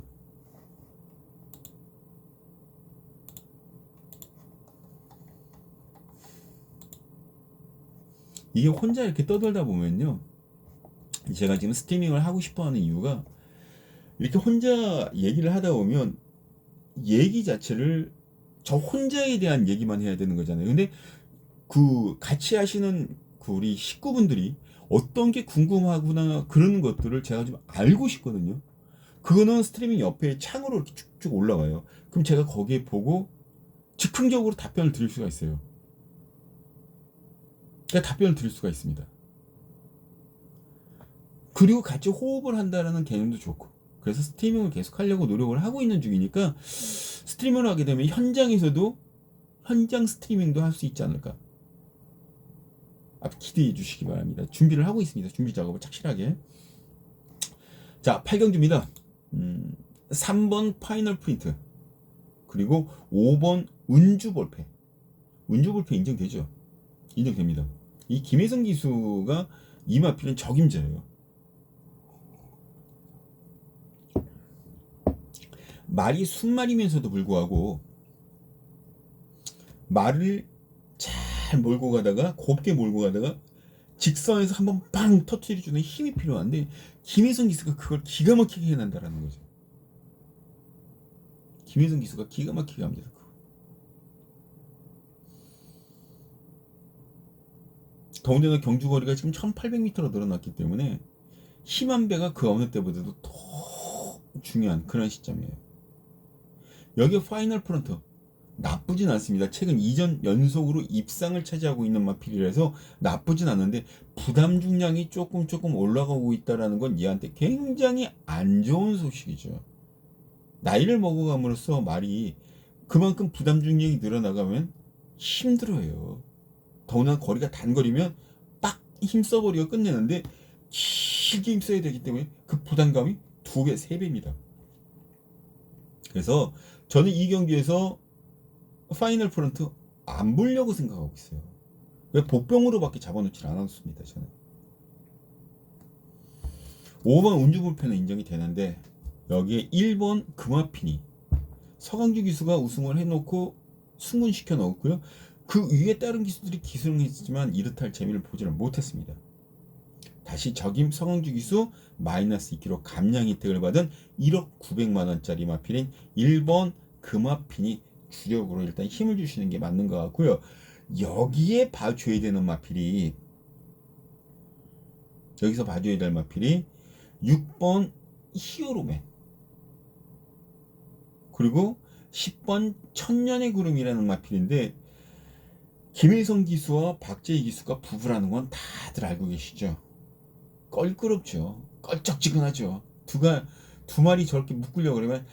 이게 혼자 이렇게 떠들다 보면요, 제가 지금 스트리밍을 하고 싶어하는 이유가 이렇게 혼자 얘기를 하다 보면 얘기 자체를 저 혼자에 대한 얘기만 해야 되는 거잖아요. 근데 그 같이 하시는 그 우리 식구분들이 어떤 게 궁금하구나 그런 것들을 제가 좀 알고 싶거든요. 그거는 스트리밍 옆에 창으로 이렇게 쭉쭉 올라와요. 그럼 제가 거기에 보고 즉흥적으로 답변을 드릴 수가 있어요. 그러니까 답변을 드릴 수가 있습니다. 그리고 같이 호흡을 한다는 개념도 좋고, 그래서 스트리밍을 계속 하려고 노력을 하고 있는 중이니까 스트리밍을 하게 되면 현장에서도 현장 스트리밍도 할 수 있지 않을까. 앞 기대해 주시기 바랍니다. 준비를 하고 있습니다. 준비 작업을 착실하게. 자, 8경주입니다. 3번 파이널 프린트, 그리고 5번 운주 볼펜. 운주 볼펜 인정되죠? 인정됩니다. 이 김혜성 기수가 이 마필은 적임자예요. 말이 순말이면서도 불구하고 말을 잘 몰고 가다가, 곱게 몰고 가다가 직선에서 한번 빵 터트려주는 힘이 필요한데, 김혜성 기수가 그걸 기가 막히게 해낸다라는 거죠. 김혜성 기수가 기가 막히게 합니다. 더군다나 경주거리가 지금 1800m로 늘어났기 때문에 힘한 배가 그 어느 때보다도 더 중요한 그런 시점이에요. 여기 파이널 프론트 나쁘진 않습니다. 최근 2전 연속으로 입상을 차지하고 있는 마필이라서 나쁘진 않은데, 부담 중량이 조금 올라가고 있다는 건 얘한테 굉장히 안 좋은 소식이죠. 나이를 먹어감으로써 말이 그만큼 부담 중량이 늘어나가면 힘들어요. 더구나 거리가 단거리면 빡 힘써버리고 끝내는데, 길게 힘써야 되기 때문에 그 부담감이 2배, 3배입니다. 그래서 저는 이 경기에서 파이널 프론트 안 보려고 생각하고 있어요. 왜 복병으로밖에 잡아놓질 않았습니다. 저는 5번 운주불펜은 인정이 되는데, 여기에 1번 금화핀이 서강주 기수가 우승을 해놓고 승군시켜 넣었고요. 그 위에 다른 기수들이 기승을 했지만 이렇다 할 재미를 보지를 못했습니다. 다시 적임 서강주 기수 마이너스 2kg 감량 혜택을 받은 1억 900만원짜리 마필인 1번 금화핀이 주력으로 일단 힘을 주시는 게 맞는 것 같고요. 여기에 봐줘야 되는 마필이, 여기서 봐줘야 될 마필이 6번 히어로맨, 그리고 10번 천년의 구름이라는 마필인데, 김혜성 기수와 박재희 기수가 부부라는 건 다들 알고 계시죠? 껄끄럽죠. 껄쩍지근하죠. 두 마리 저렇게 묶으려고 그러면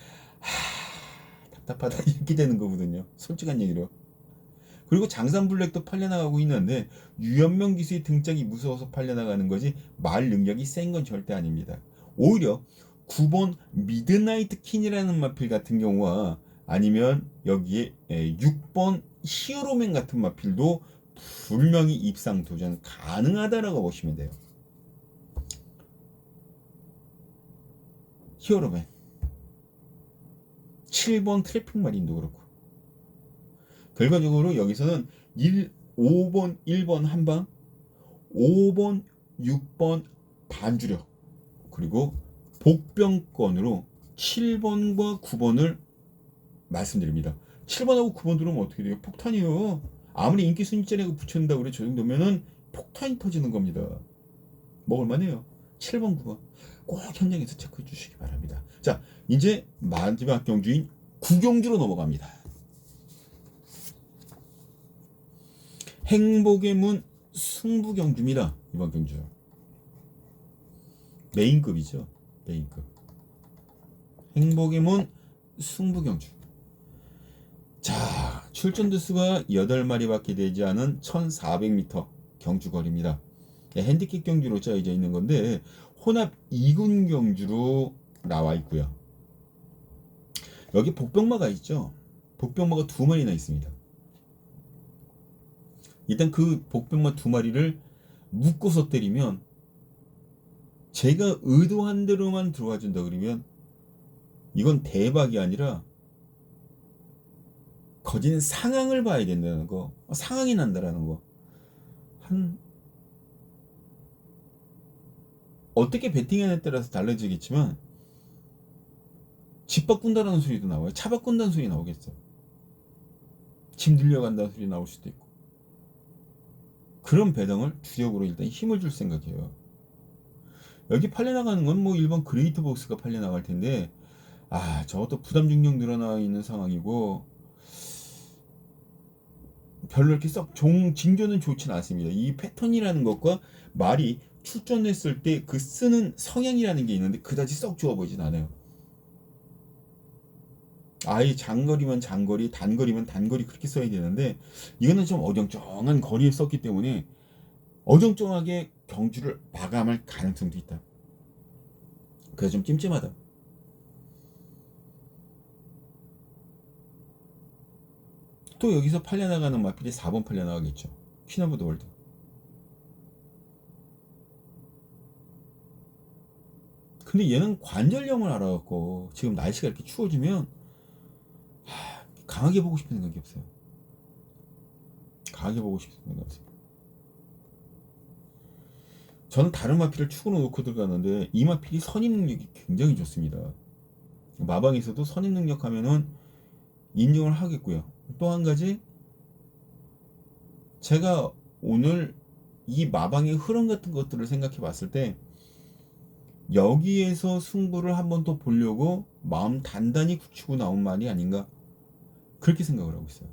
답답하다 이렇게 되는 거거든요. 솔직한 얘기로. 그리고 장산블랙도 팔려나가고 있는데, 유연명 기수의 등짝이 무서워서 팔려나가는 거지 말 능력이 센 건 절대 아닙니다. 오히려 9번 미드나이트 킨이라는 마필 같은 경우와, 아니면 여기에 6번 히어로맨 같은 마필도 분명히 입상 도전 가능하다라고 보시면 돼요. 히어로맨, 7번 트래픽 마린도 그렇고, 결과적으로 여기서는 5번 1번 한방, 5번 6번 반주력, 그리고 복병권으로 7번과 9번을 말씀드립니다. 7번하고 9번 들어오면 어떻게 돼요? 폭탄이요. 아무리 인기 순위짜리가 붙여준다고 그래, 저 정도면은 폭탄이 터지는 겁니다. 먹을만해요. 7번 9번 꼭 현장에서 체크해 주시기 바랍니다. 자, 이제 마지막 경주인 9경주로 넘어갑니다. 행복의 문 승부경주입니다. 이번 경주 메인급이죠. 메인급. 행복의 문 승부경주. 자, 출전 대수가 8마리밖에 되지 않은 1400m 경주거리입니다. 핸디캡 경주로 짜여져 있는 건데, 혼합 2군 경주로 나와 있고요. 여기 복병마가 있죠. 복병마가 2마리나 있습니다. 일단 그 복병마 2마리를 묶어서 때리면, 제가 의도한 대로만 들어와 준다 그러면 이건 대박이 아니라 거진 상황을 봐야 된다는 거, 상황이 난다라는 거. 어떻게 배팅하냐에 따라서 달라지겠지만, 집 바꾼다는 소리도 나와요. 차 바꾼다는 소리 나오겠어. 집 늘려간다는 소리 나올 수도 있고. 그런 배당을 주력으로 일단 힘을 줄 생각이에요. 여기 팔려나가는 건 뭐 일반 그레이트 복스가 팔려나갈 텐데, 저것도 부담 중량 늘어나 있는 상황이고, 별로 이렇게 썩 징조는 좋진 않습니다. 이 패턴이라는 것과 말이 출전했을 때 그 쓰는 성향이라는 게 있는데, 그다지 썩 좋아 보이진 않아요. 아예 장거리면 장거리, 단거리면 단거리, 그렇게 써야 되는데, 이거는 좀 어정쩡한 거리에 썼기 때문에 어정쩡하게 경주를 마감할 가능성도 있다. 그래서 좀 찜찜하다. 또 여기서 팔려나가는 마필이 4번 팔려나가겠죠. 퀸 오브 더 월드. 근데 얘는 관절염을 알아갖고 지금 날씨가 이렇게 추워지면 강하게 보고 싶은 생각이 없어요. 강하게 보고 싶은 생각이 없어요. 저는 다른 마필을 축으로 놓고 들어갔는데 이 마필이 선임 능력이 굉장히 좋습니다. 마방에서도 선임 능력 하면은 인정을 하겠고요. 또 한 가지, 제가 오늘 이 마방의 흐름 같은 것들을 생각해 봤을 때 여기에서 승부를 한 번 더 보려고 마음 단단히 굳히고 나온 말이 아닌가, 그렇게 생각을 하고 있어요.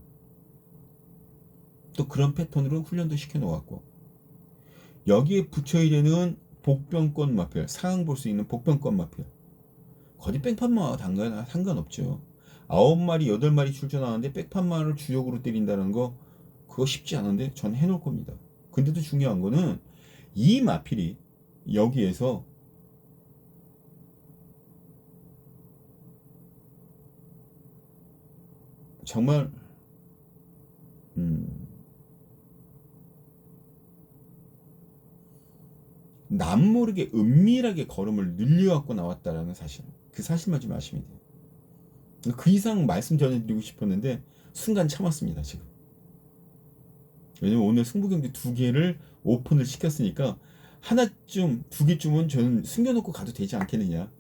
또 그런 패턴으로 훈련도 시켜 놓았고, 여기에 붙여야 되는 복병권 마필, 상황 볼 수 있는 복병권 마필, 거짓 백판마 상관없죠. 9마리 8마리 출전하는데 백판마를 주력으로 때린다는 거, 그거 쉽지 않은데 전 해놓을 겁니다. 근데도 중요한 거는 이 마필이 여기에서 정말 남모르게 은밀하게 걸음을 늘려갖고 나왔다라는 사실, 그 사실만 좀 아시면 돼요. 그 이상 말씀 전해드리고 싶었는데 순간 참았습니다 지금. 왜냐면 오늘 승부 경기 2개를 오픈을 시켰으니까 하나쯤 2개쯤은 저는 숨겨놓고 가도 되지 않겠느냐,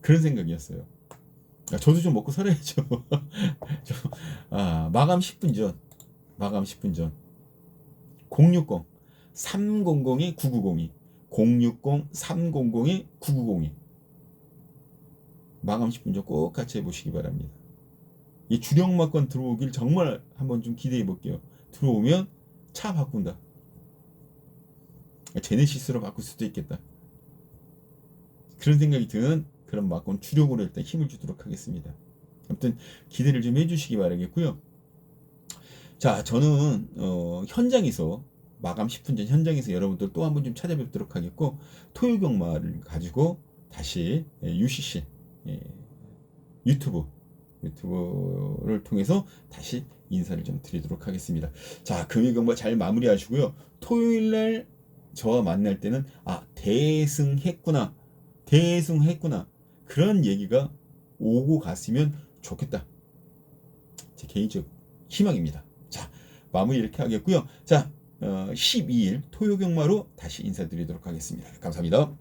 그런 생각이었어요. 저도 좀 먹고 살아야죠. 마감 10분 전, 마감 10분 전 060 300에 9902, 060 300에 9902, 마감 10분 전 꼭 같이 해보시기 바랍니다. 이 주력마건 들어오길 정말 한번 좀 기대해 볼게요. 들어오면 차 바꾼다. 제네시스로 바꿀 수도 있겠다. 그런 생각이 드는 그런 마건 주력으로 일단 힘을 주도록 하겠습니다. 아무튼 기대를 좀 해주시기 바라겠고요. 자, 저는 현장에서 마감 10분 전 현장에서 여러분들 또 한번 좀 찾아뵙도록 하겠고, 토요경마를 가지고 다시 UCC 유튜브를 통해서 다시 인사를 좀 드리도록 하겠습니다. 자, 금요경마 잘 마무리하시고요. 토요일날 저와 만날 때는 대승했구나, 그런 얘기가 오고 갔으면 좋겠다, 제 개인적 희망입니다. 자, 마무리 이렇게 하겠고요. 자, 12일 토요경마로 다시 인사드리도록 하겠습니다. 감사합니다.